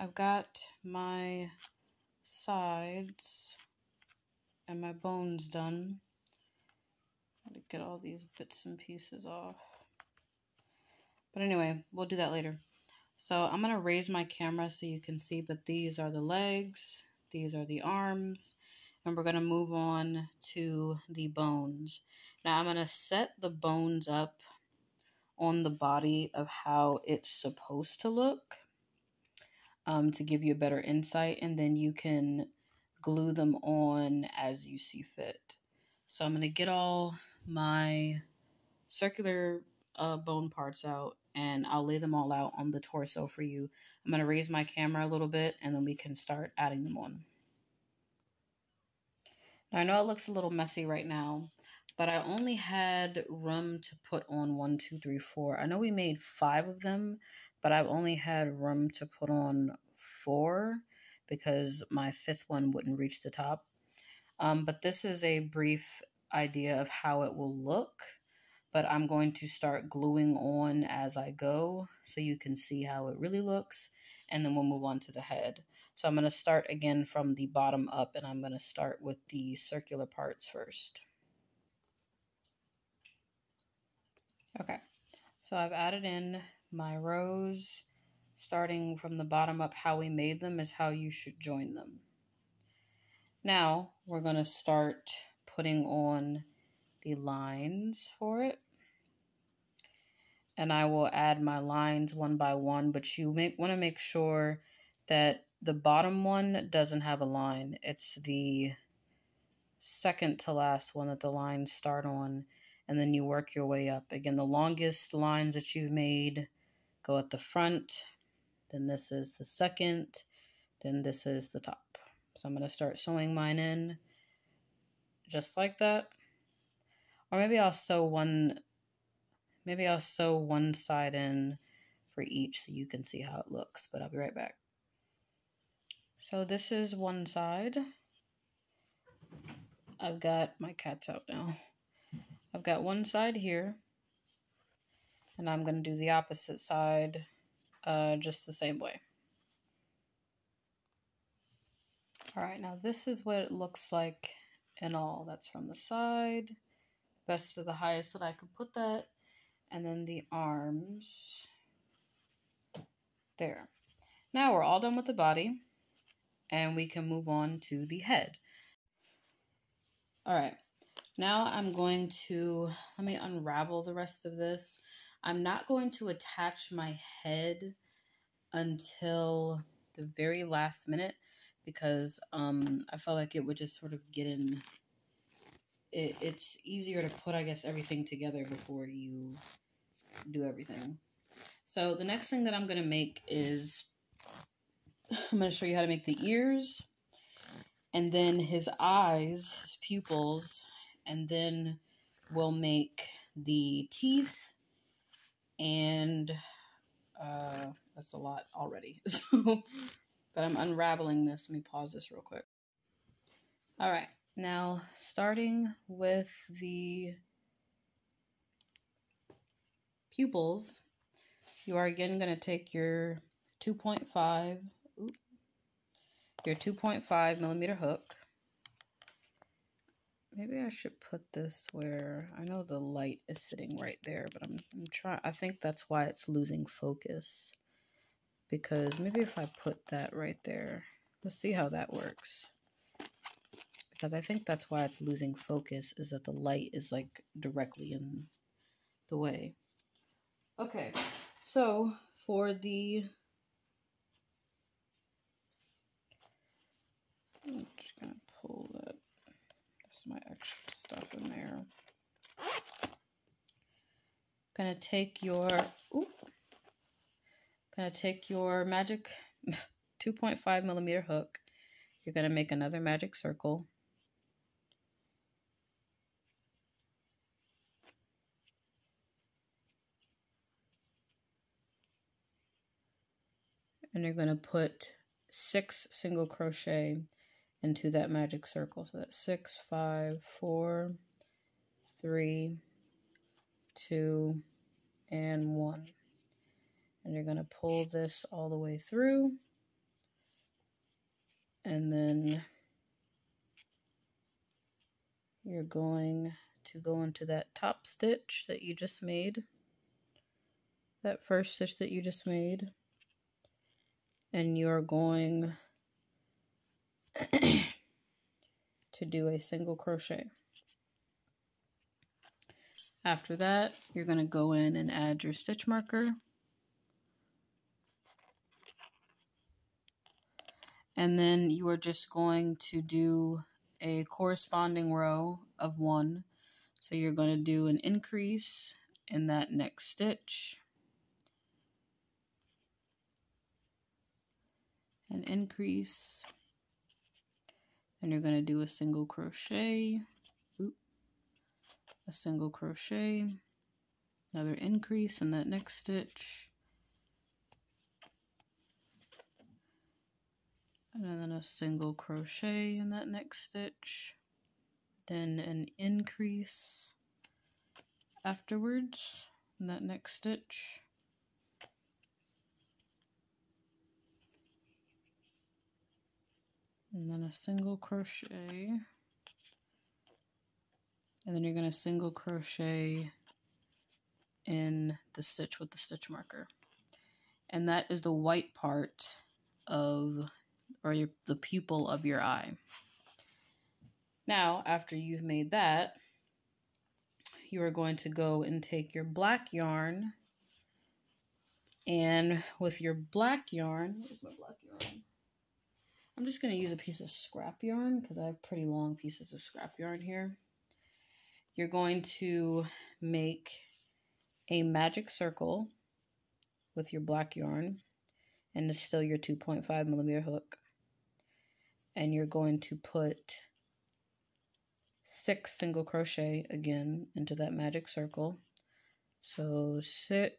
I've got my sides and my bones done. To get all these bits and pieces off. But anyway, we'll do that later. So I'm going to raise my camera so you can see, but these are the legs, these are the arms, and we're going to move on to the bones. Now I'm going to set the bones up on the body of how it's supposed to look to give you a better insight, and then you can glue them on as you see fit. So I'm going to get all my circular bone parts out, and I'll lay them all out on the torso for you. I'm going to raise my camera a little bit, and then we can start adding them on. Now I know it looks a little messy right now, but I only had room to put on 1, 2, 3, 4. I know we made 5 of them, but I've only had room to put on 4 because my 5th one wouldn't reach the top. But this is a brief idea of how it will look, but I'm going to start gluing on as I go so you can see how it really looks, and then we'll move on to the head. So I'm going to start again from the bottom up, and I'm going to start with the circular parts first. Okay, so I've added in my rows. Starting from the bottom up, how we made them is how you should join them. Now we're going to start putting on the lines for it. And I will add my lines one by one, but you want to make sure that the bottom one doesn't have a line. It's the second to last one that the lines start on, and then you work your way up. Again, the longest lines that you've made go at the front, then this is the second, then this is the top. So I'm going to start sewing mine in just like that. Or maybe I'll sew one side in for each so you can see how it looks, but I'll be right back. So this is one side. I've got my cat's out now. I've got one side here, and I'm going to do the opposite side just the same way. All right, now this is what it looks like in all. That's from the side, best to the highest that I could put that, and then the arms. There. Now we're all done with the body, and we can move on to the head. All right, now I'm going to, let me unravel the rest of this. I'm not going to attach my head until the very last minute because I felt like it would just sort of get in. It's easier to put, I guess, everything together before you do everything. So the next thing that I'm going to make is, I'm going to show you how to make the ears, and then his eyes, his pupils, and then we'll make the teeth, and that's a lot already. So, but I'm unraveling this. Let me pause this real quick. All right, now starting with the pupils, you are again going to take your 2.5 millimeter hook. Maybe I should put this where, I know the light is sitting right there, but I'm trying, I think that's why it's losing focus. Because maybe if I put that right there, let's see how that works. Because I think that's why it's losing focus, is that the light is like directly in the way. Okay, so for the, I'm just gonna pull that, there's my extra stuff in there. Gonna take your, magic 2.5 millimeter hook. You're gonna make another magic circle. And you're gonna put 6 single crochet into that magic circle. So that's 6, 5, 4, 3, 2, and 1. And you're going to pull this all the way through. And then you're going to go into that top stitch that you just made. That first stitch that you just made. And you're going to do a single crochet. After that, you're going to go in and add your stitch marker. And then you are just going to do a corresponding row of 1. So you're going to do an increase in that next stitch, an increase, and you're going to do a single crochet, a single crochet, another increase in that next stitch, and then a single crochet in that next stitch, then an increase afterwards in that next stitch, and then a single crochet, and then you're going to single crochet in the stitch with the stitch marker. And that is the white part of, or the pupil of your eye. Now, after you've made that, you are going to go and take your black yarn, and with your black yarn, where's my black yarn? I'm just going to use a piece of scrap yarn because I have pretty long pieces of scrap yarn here. You're going to make a magic circle with your black yarn, and it's still your 2.5 millimeter hook. And you're going to put 6 single crochet again into that magic circle. So 6,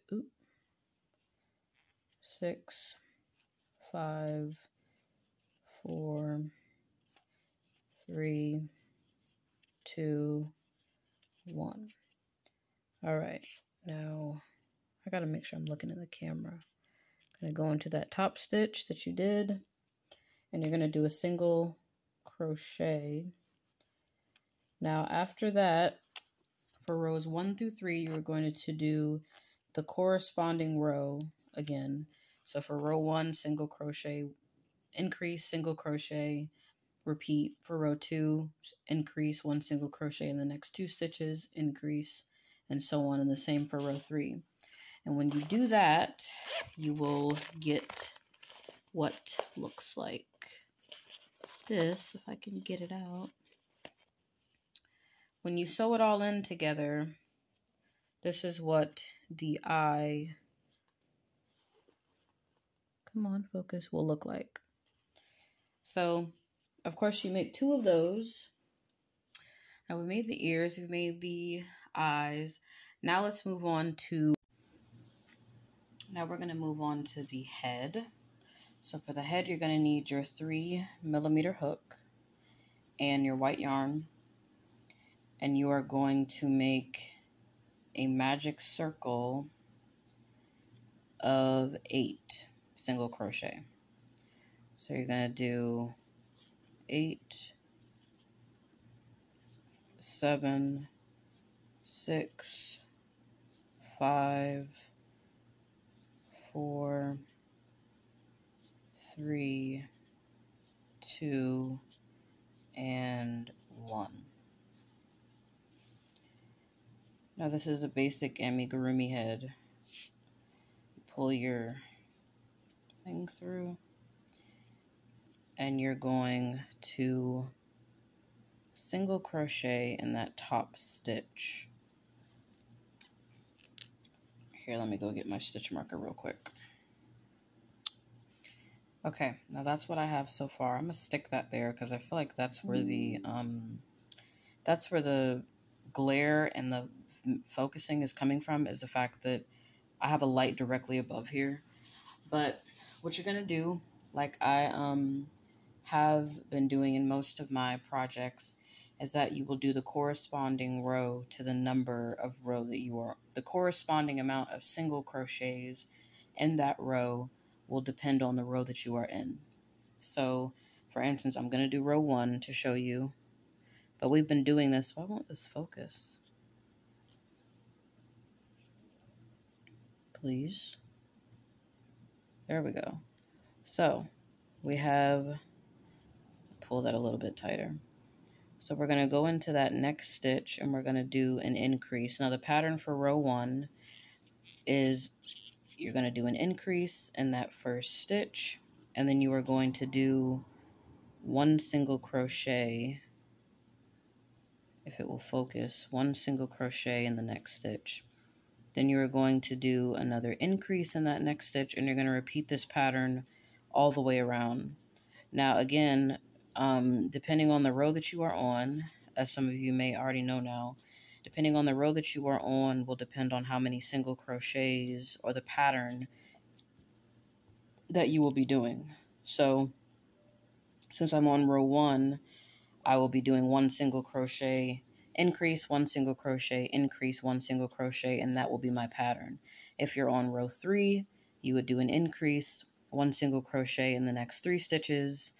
5, 4, 3, 2, 1. All right, now I gotta make sure I'm looking at the camera. I'm gonna go into that top stitch that you did, and you're gonna do a single crochet. Now after that, for rows 1 through 3, you are going to do the corresponding row again. So for row 1, single crochet, increase, single crochet, repeat. For row 2, increase 1 single crochet in the next 2 stitches, increase, and so on, and the same for row 3. And when you do that, you will get what looks like this, if I can get it out. When you sew it all in together, this is what the eye come on, focus, will look like. So, of course, you make 2 of those. Now we made the ears, we made the eyes. Now let's move on to, now we're going to move on to the head. So for the head, you're going to need your 3mm hook and your white yarn. And you are going to make a magic circle of 8 single crochet. So you're going to do 8, 7, 6, 5, 4, 3, 2, and 1. Now this is a basic amigurumi head. Pull your thing through, and you're going to single crochet in that top stitch. Here, let me go get my stitch marker real quick. Okay, now that's what I have so far. I'm gonna stick that there because I feel like that's where the glare and the focusing is coming from, is the fact that I have a light directly above here. But what you're gonna do, like I have been doing in most of my projects, is that you will do the corresponding row to the number of row that you are, the corresponding amount of single crochets in that row will depend on the row that you are in. So for instance, I'm going to do row 1 to show you, but we've been doing this. Why won't this focus? Please. There we go. So we have, pull that a little bit tighter. So we're going to go into that next stitch and we're going to do an increase. Now the pattern for row 1 is you're going to do an increase in that first stitch, and then you are going to do 1 single crochet, if it will focus, 1 single crochet in the next stitch. Then you are going to do another increase in that next stitch, and you're going to repeat this pattern all the way around. Now again, depending on the row that you are on, as some of you may already know now, depending on the row that you are on will depend on how many single crochets or the pattern that you will be doing. So since I'm on row 1, I will be doing 1 single crochet, increase, 1 single crochet, increase, 1 single crochet, and that will be my pattern. If you're on row 3, you would do an increase, 1 single crochet in the next 3 stitches,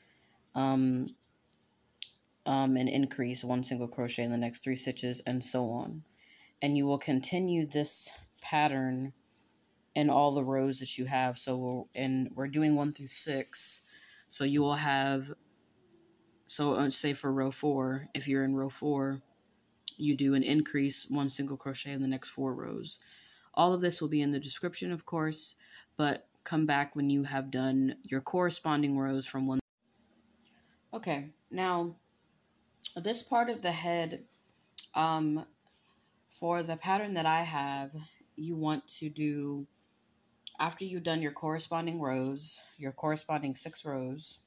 an increase, 1 single crochet in the next 3 stitches, and so on. And you will continue this pattern in all the rows that you have. So we're doing 1 through 6. So you will have, so say for row 4, if you're in row 4, you do an increase, 1 single crochet in the next 4 rows. All of this will be in the description, of course, but come back when you have done your corresponding rows from 1. Okay, now this part of the head, for the pattern that I have, you want to do, after you've done your corresponding rows, your corresponding 6 rows,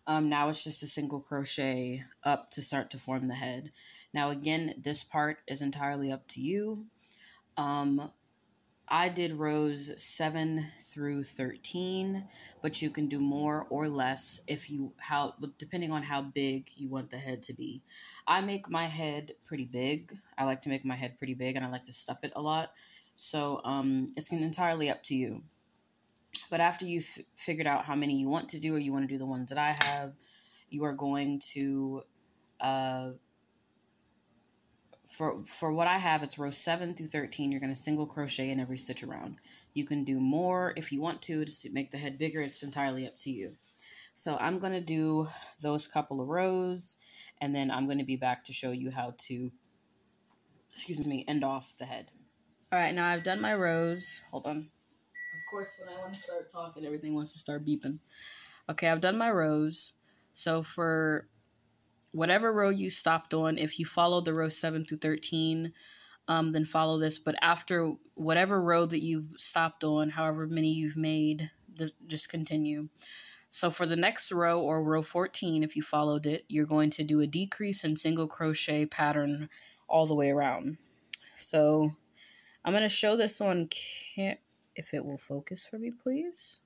now it's just a single crochet up to start to form the head. Now again, this part is entirely up to you. I did rows 7 through 13, but you can do more or less depending on how big you want the head to be. I make my head pretty big. I like to make my head pretty big, and I like to stuff it a lot. So it's entirely up to you. But after you've figured out how many you want to do, or you want to do the ones that I have, you are going to, for what I have, it's row 7 through 13. You're going to single crochet in every stitch around. You can do more if you want to make the head bigger. It's entirely up to you. So I'm going to do those couple of rows, and then I'm going to be back to show you how to, end off the head. All right, now I've done my rows. Hold on. Of course, when I want to start talking, everything wants to start beeping. Okay, I've done my rows. So for whatever row you stopped on, if you followed the row 7 through 13, then follow this. But after whatever row that you've stopped on, however many you've made, just continue. So for the next row, or row 14, if you followed it, you're going to do a decrease and single crochet pattern all the way around. So I'm going to show this on if it will focus for me, please.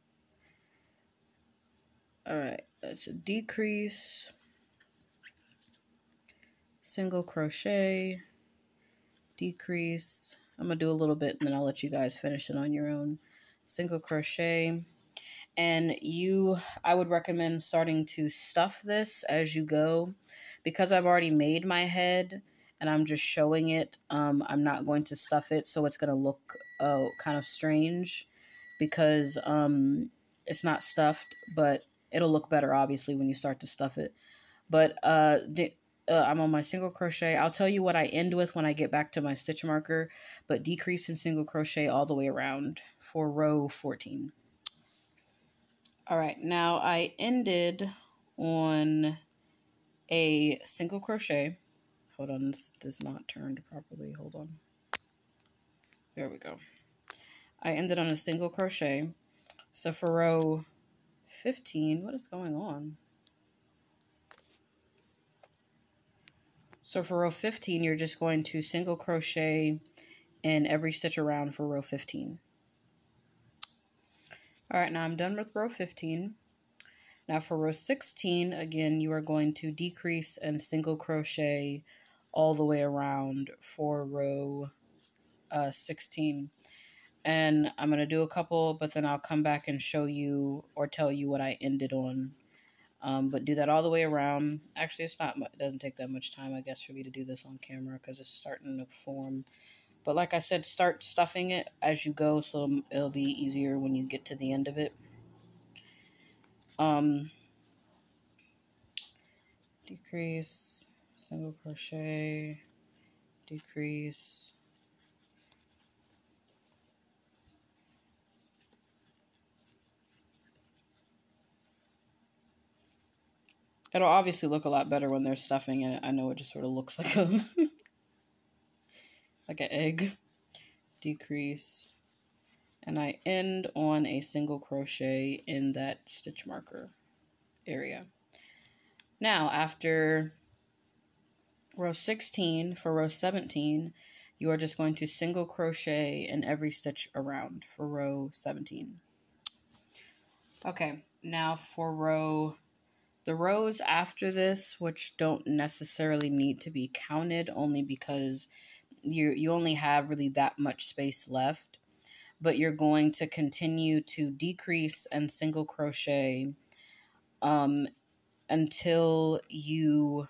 All right, that's a decrease, single crochet, decrease. I'm going to do a little bit and then I'll let you guys finish it on your own. Single crochet. And I would recommend starting to stuff this as you go. Because I've already made my head and I'm just showing it, I'm not going to stuff it, so it's going to look kind of strange because it's not stuffed, but it'll look better obviously when you start to stuff it. But I'm on my single crochet. I'll tell you what I end with when I get back to my stitch marker, but decrease and single crochet all the way around for row 14. All right, now I ended on a single crochet. Hold on, this does not turn properly. Hold on. There we go. I ended on a single crochet. So for row 15, what is going on? So for row 15, you're just going to single crochet in every stitch around for row 15. All right, now I'm done with row 15. Now for row 16, again, you are going to decrease and single crochet all the way around for row 16. And I'm going to do a couple, but then I'll come back and show you or tell you what I ended on. But do that all the way around. Actually, it doesn't take that much time, I guess, for me to do this on camera because it's starting to form. But like I said, start stuffing it as you go so it'll be easier when you get to the end of it. Decrease, single crochet, decrease. It'll obviously look a lot better when they're stuffing it. I know it just sort of looks like a like an egg. Decrease. And I end on a single crochet in that stitch marker area. Now, after row 16, for row 17, you are just going to single crochet in every stitch around for row 17. Okay, now for the rows after this, which don't necessarily need to be counted only because you only have really that much space left, but you're going to continue to decrease and single crochet until you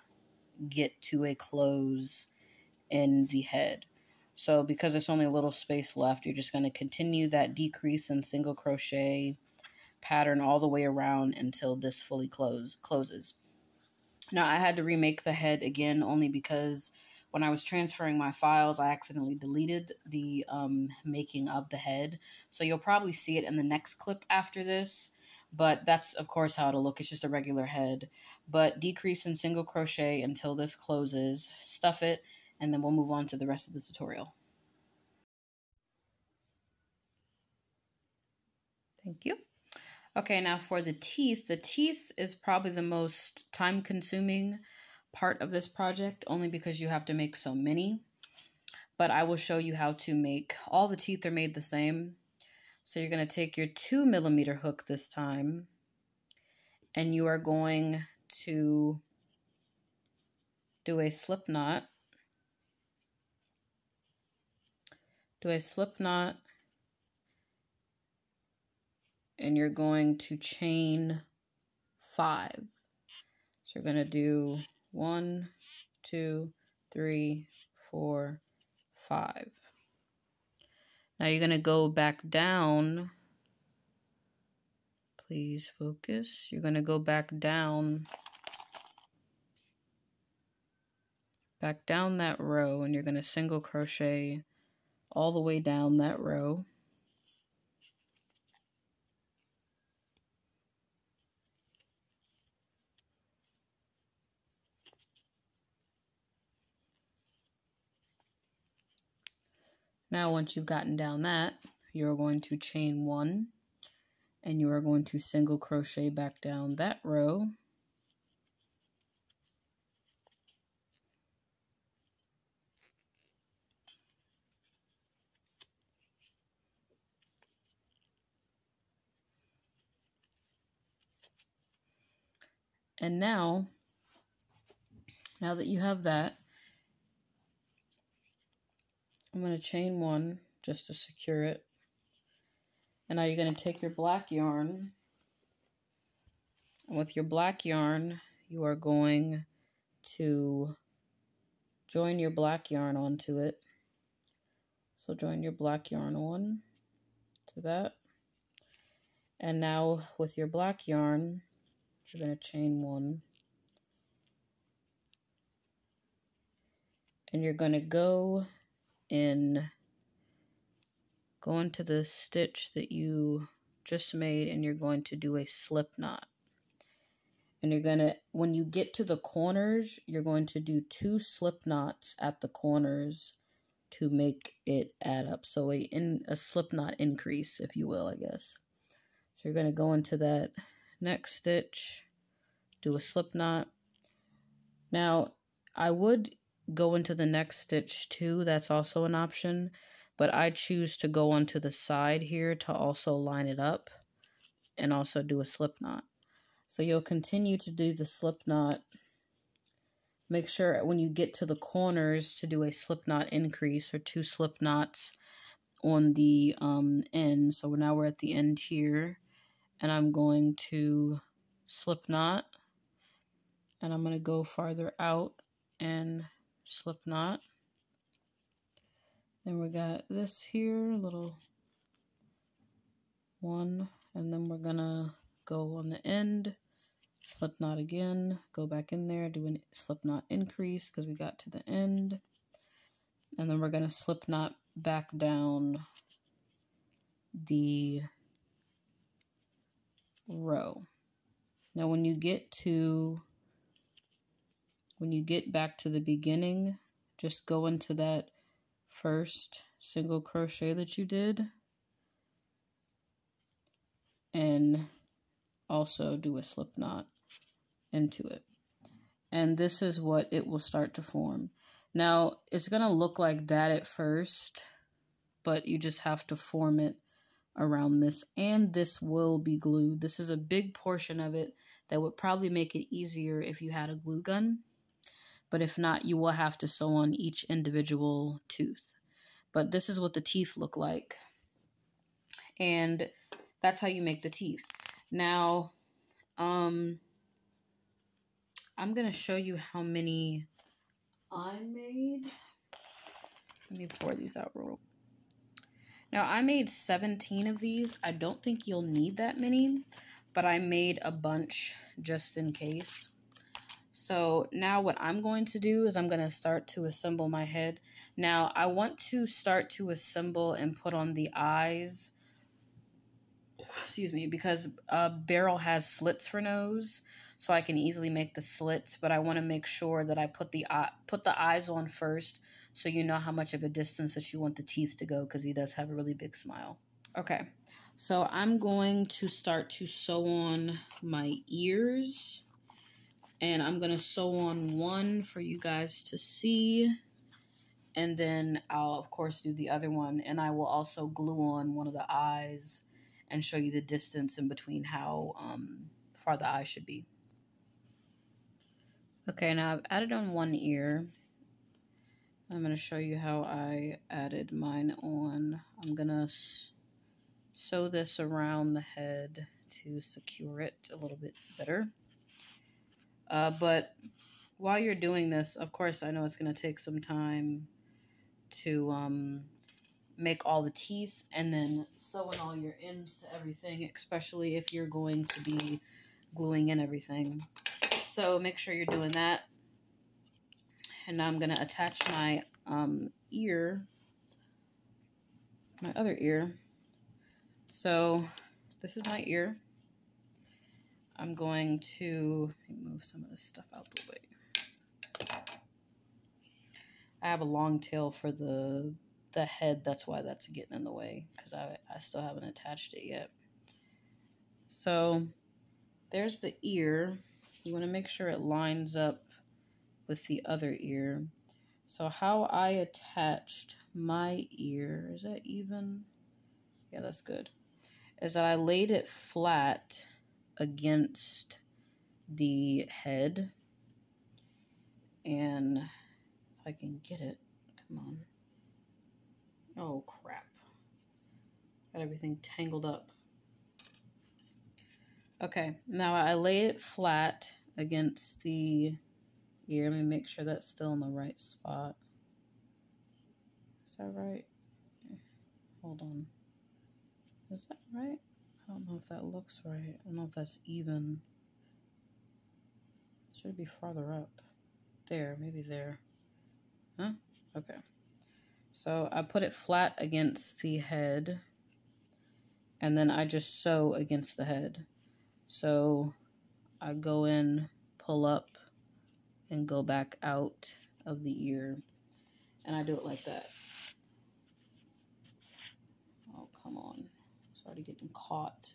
get to a close in the head. So because there's only a little space left, you're just going to continue that decrease and single crochet pattern all the way around until this fully closes. Now I had to remake the head again only because when I was transferring my files, I accidentally deleted the making of the head. So you'll probably see it in the next clip after this. But that's, of course, how it'll look. It's just a regular head. But decrease and single crochet until this closes. Stuff it, and then we'll move on to the rest of the tutorial. Thank you. Okay, now for the teeth. The teeth is probably the most time-consuming part of this project, only because you have to make so many. But I will show you how to make. All the teeth are made the same. So you're going to take your 2mm hook this time, and you are going to do a slip knot. Do a slip knot, and you're going to chain 5. So you're going to do 1, 2, 3, 4, 5. Now you're going to go back down. Please focus. You're going to go back down that row, and you're going to single crochet all the way down that row. Now once you've gotten down that, you're going to chain 1, and you are going to single crochet back down that row. And now that you have that, I'm going to chain one just to secure it. And now you're going to take your black yarn. And with your black yarn, you are going to join your black yarn onto it. So join your black yarn on to that. And now with your black yarn, you're going to chain one. And you're going to go into the stitch that you just made, and you're going to do a slip knot. And you're going to, when you get to the corners, you're going to do 2 slip knots at the corners to make it add up. So a slip knot increase, if you will, I guess. So you're going to go into that next stitch, do a slip knot. Now, I would go into the next stitch too. That's also an option. But I choose to go onto the side here to also line it up and also do a slip knot. So you'll continue to do the slip knot. Make sure when you get to the corners to do a slip knot increase, or 2 slip knots on the end. So now we're at the end here, and I'm going to slip knot, and I'm going to go farther out and slip knot. Then we got this here, a little one, and then we're gonna go on the end, slip knot again, go back in there, do a slip knot increase because we got to the end, and then we're gonna slip knot back down the row. Now when you get back to the beginning, just go into that first single crochet that you did and also do a slip knot into it. And this is what it will start to form. Now, it's going to look like that at first, but you just have to form it around this, and this will be glued. This is a big portion of it that would probably make it easier if you had a glue gun. But if not, you will have to sew on each individual tooth. But this is what the teeth look like. And that's how you make the teeth. Now, I'm going to show you how many I made. Let me pour these out real quick. Now, I made 17 of these. I don't think you'll need that many, but I made a bunch just in case. So now what I'm going to do is I'm going to start to assemble my head. Now, I want to start to assemble and put on the eyes, excuse me, because Barrell has slits for nose, so I can easily make the slits, but I want to make sure that I put the eyes on first, so you know how much of a distance that you want the teeth to go, because he does have a really big smile. Okay, so I'm going to start to sew on my ears, and I'm going to sew on one for you guys to see, and then I'll, of course, do the other one, and I will also glue on one of the eyes and show you the distance in between how far the eye should be. Okay, now I've added on one ear. I'm going to show you how I added mine on. I'm going to sew this around the head to secure it a little bit better. But while you're doing this, of course, I know it's going to take some time to make all the teeth and then sew in all your ends to everything, especially if you're going to be gluing in everything. So make sure you're doing that. And now I'm going to attach my ear, my other ear. So this is my ear. I'm going to move some of this stuff out the way. I have a long tail for the head. That's why that's getting in the way, because I still haven't attached it yet. So there's the ear. You want to make sure it lines up with the other ear. So how I attached my ear, is that even? Yeah, that's good. Is that I laid it flat against the head. And if I can get it, come on. Oh, crap. Got everything tangled up. Okay, now I laid it flat against the ear. Let me make sure that's still in the right spot. Is that right? Hold on. Is that right? I don't know if that looks right. I don't know if that's even. Should be farther up. There, maybe there. Huh? Okay. So I put it flat against the head, and then I just sew against the head. So I go in, pull up, and go back out of the ear. And I do it like that. Oh, come on. It's already getting caught.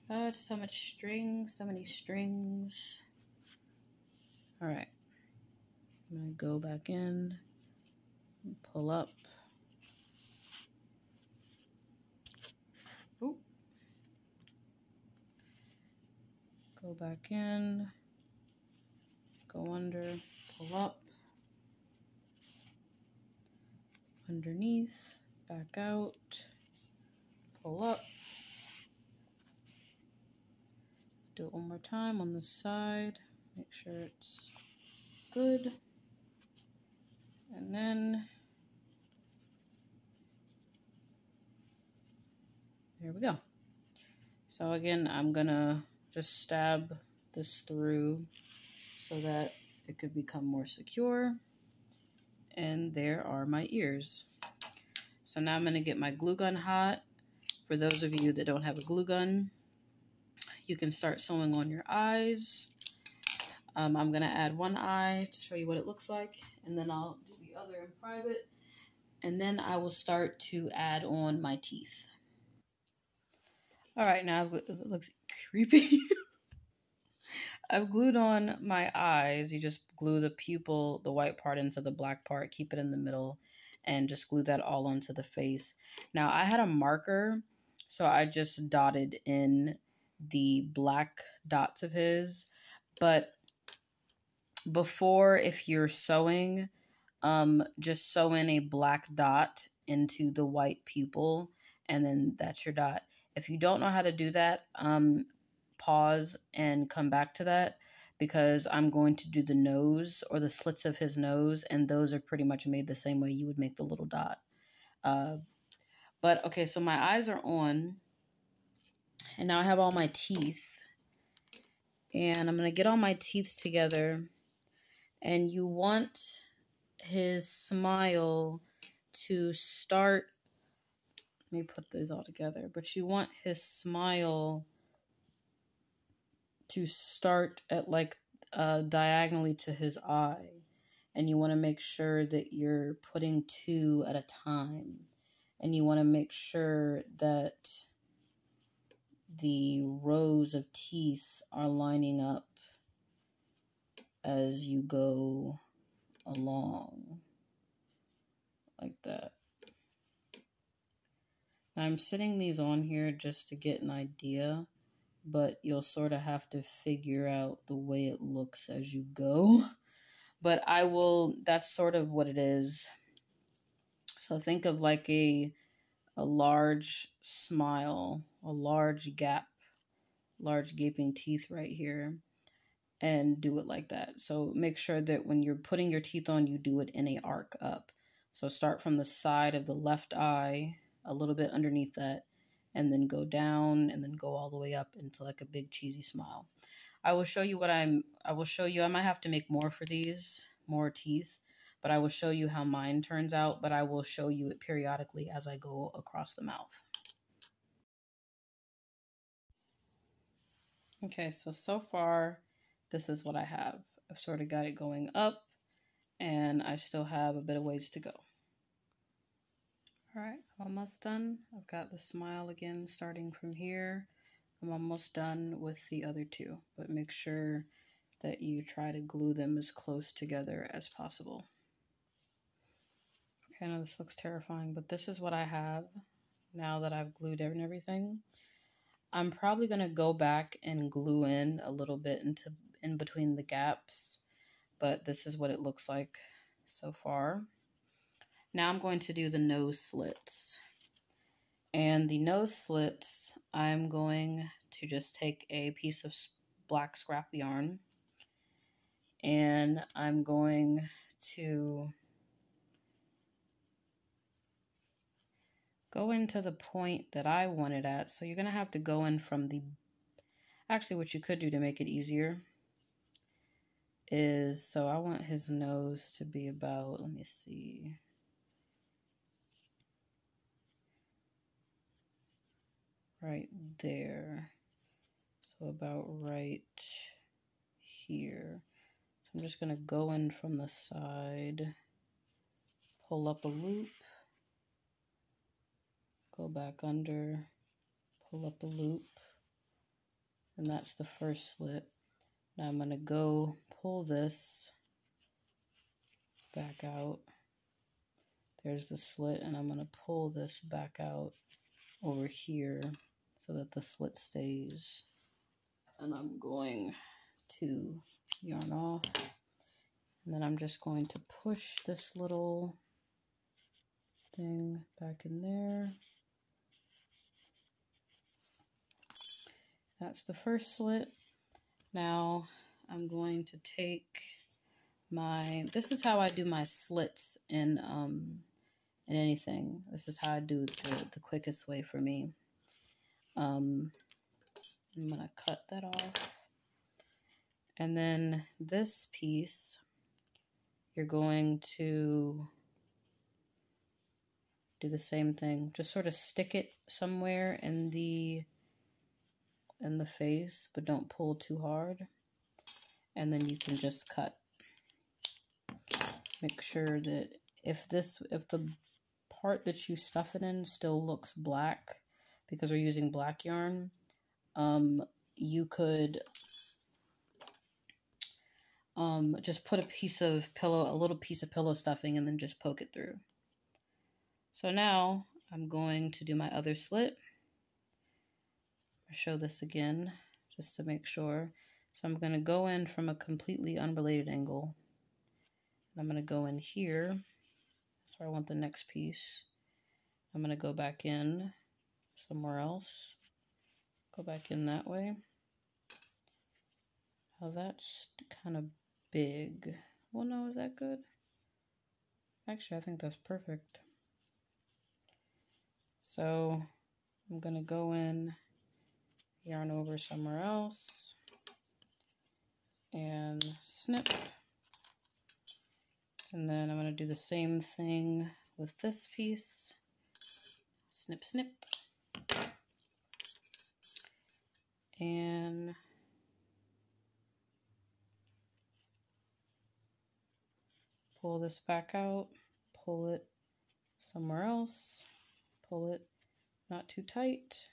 Oh, it's so much string, so many strings. All right. I'm going to go back in, and pull up. Oop. Go back in, go under, pull up, underneath, back out, pull up. Do it one more time on the side, make sure it's good. And then, there we go. So again, I'm gonna just stab this through so that it could become more secure. And there are my ears. So now I'm gonna get my glue gun hot. For those of you that don't have a glue gun, you can start sewing on your eyes. I'm gonna add one eye to show you what it looks like, and then I'll do the other in private. And then I will start to add on my teeth. All right, now it looks creepy. I've glued on my eyes. You just glue the pupil, the white part into the black part, keep it in the middle, and just glue that all onto the face. Now, I had a marker, so I just dotted in the black dots of his. But before, if you're sewing, just sew in a black dot into the white pupil, and then that's your dot. If you don't know how to do that, pause and come back to that, because I'm going to do the nose or the slits of his nose, and those are pretty much made the same way you would make the little dot. But okay, so my eyes are on, and now I have all my teeth, and I'm going to get all my teeth together, and you want his smile to start, let me put these all together, but you want his smile to start at like diagonally to his eye, and you want to make sure that you're putting two at a time, and you want to make sure that the rows of teeth are lining up as you go along like that. Now I'm sitting these on here just to get an idea, but you'll sort of have to figure out the way it looks as you go. But I will, that's sort of what it is. So think of like a large smile, a large gap, large gaping teeth right here, and do it like that. So make sure that when you're putting your teeth on, you do it in a arc up. So start from the side of the left eye, a little bit underneath that, and then go down, and then go all the way up into like a big cheesy smile. I will show you I might have to make more for these, more teeth, but I will show you how mine turns out, but I will show you it periodically as I go across the mouth. Okay, so far, this is what I have. I've sort of got it going up, and I still have a bit of ways to go. All right, I'm almost done. I've got the smile again starting from here. I'm almost done with the other two, but make sure that you try to glue them as close together as possible. Okay, I know this looks terrifying, but this is what I have now that I've glued everything. I'm probably going to go back and glue in a little bit in between the gaps, but this is what it looks like so far. Now I'm going to do the nose slits. And the nose slits, I'm going to just take a piece of black scrap yarn and I'm going to go into the point that I want it at. So you're going to have to go in from the, actually what you could do to make it easier is, so I want his nose to be about, let me see, right there. So about right here. So I'm just going to go in from the side, pull up a loop, go back under, pull up a loop, and that's the first slit. Now I'm going to go pull this back out. There's the slit, and I'm going to pull this back out over here so that the slit stays. And I'm going to yarn off, and then I'm just going to push this little thing back in there. That's the first slit. Now I'm going to take my, this is how I do my slits in anything. This is how I do it the quickest way for me. I'm gonna cut that off. And then this piece, you're going to do the same thing. Just sort of stick it somewhere in the face, but don't pull too hard. And then you can just cut. Make sure that if the part that you stuff it in still looks black, because we're using black yarn, you could just put a little piece of pillow stuffing and then just poke it through. So now I'm going to do my other slit. I'll show this again just to make sure. So I'm going to go in from a completely unrelated angle. I'm going to go in here. That's where I want the next piece. I'm going to go back in somewhere else. Go back in that way. Oh, that's kind of big. Well, no, is that good? Actually, I think that's perfect. So I'm going to go in, yarn over somewhere else, and snip. And then I'm going to do the same thing with this piece. Snip, snip. And pull this back out, pull it somewhere else, pull it not too tight.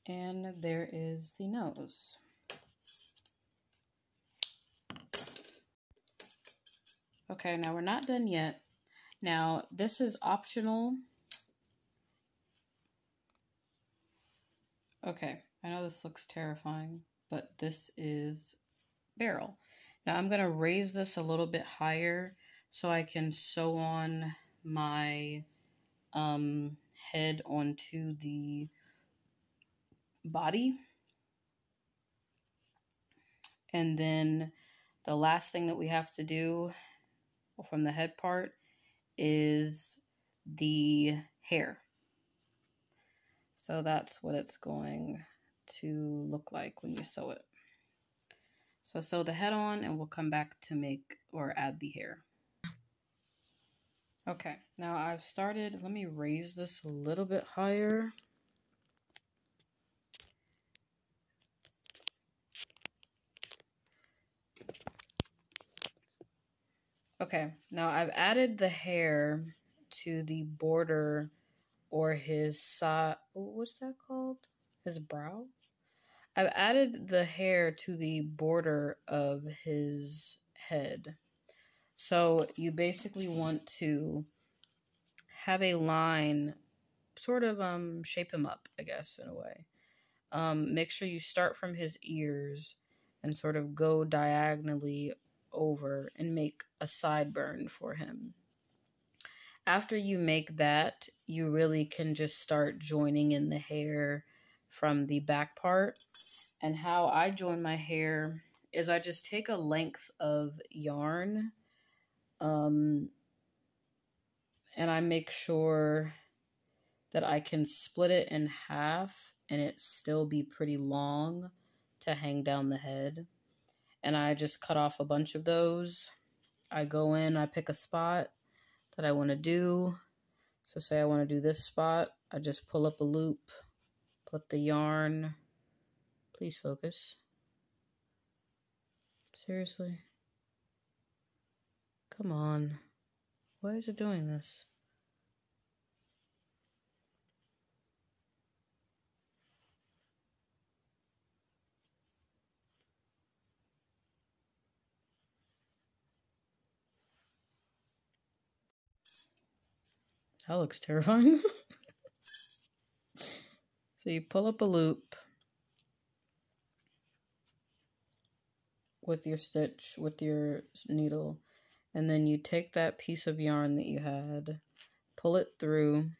And there is the nose. Okay, now we're not done yet. Now, this is optional. Okay, I know this looks terrifying, but this is Barrell. Now I'm going to raise this a little bit higher so I can sew on my head onto the body. And then the last thing that we have to do from the head part is the hair. So that's what it's going to look like when you sew it. So sew the head on and we'll come back to make or add the hair. Okay, now I've started, let me raise this a little bit higher. Okay, now I've added the hair to the border or his side. What's that called? His brow? I've added the hair to the border of his head. So you basically want to have a line, sort of shape him up, I guess, in a way. Make sure you start from his ears and sort of go diagonally over and make a sideburn for him. After you make that, you really can just start joining in the hair from the back part. And how I join my hair is I just take a length of yarn, and I make sure that I can split it in half and it still be pretty long to hang down the head. And I just cut off a bunch of those. I go in, I pick a spot that I want to do. So say I want to do this spot. I just pull up a loop, put the yarn. Please focus. Seriously? Come on. Why is it doing this? That looks terrifying. So you pull up a loop with your stitch, with your needle, and then you take that piece of yarn that you had, pull it through,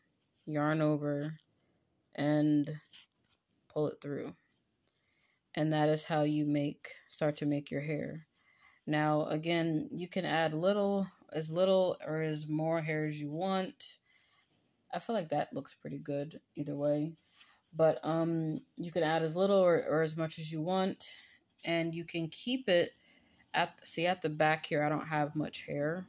yarn over, and pull it through. And that is how you start to make your hair. Now, again, you can add as little or as more hair as you want. I feel like that looks pretty good either way. But you can add as little or as much as you want. And you can keep it at the back here, I don't have much hair.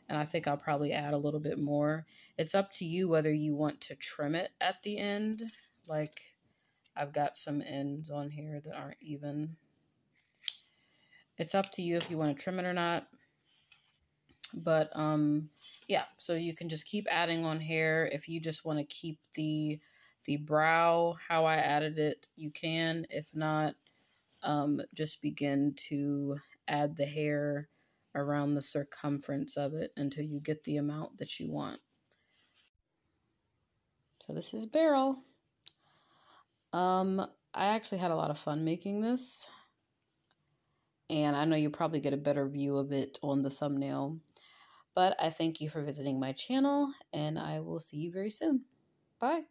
And I think I'll probably add a little bit more. It's up to you whether you want to trim it at the end. Like, I've got some ends on here that aren't even. It's up to you if you want to trim it or not. But, yeah, so you can just keep adding on hair. If you just want to keep the brow, how I added it, you can. If not, just begin to add the hair around the circumference of it until you get the amount that you want. So this is Barrel. I actually had a lot of fun making this. And I know you'll probably get a better view of it on the thumbnail. But I thank you for visiting my channel, and I will see you very soon. Bye.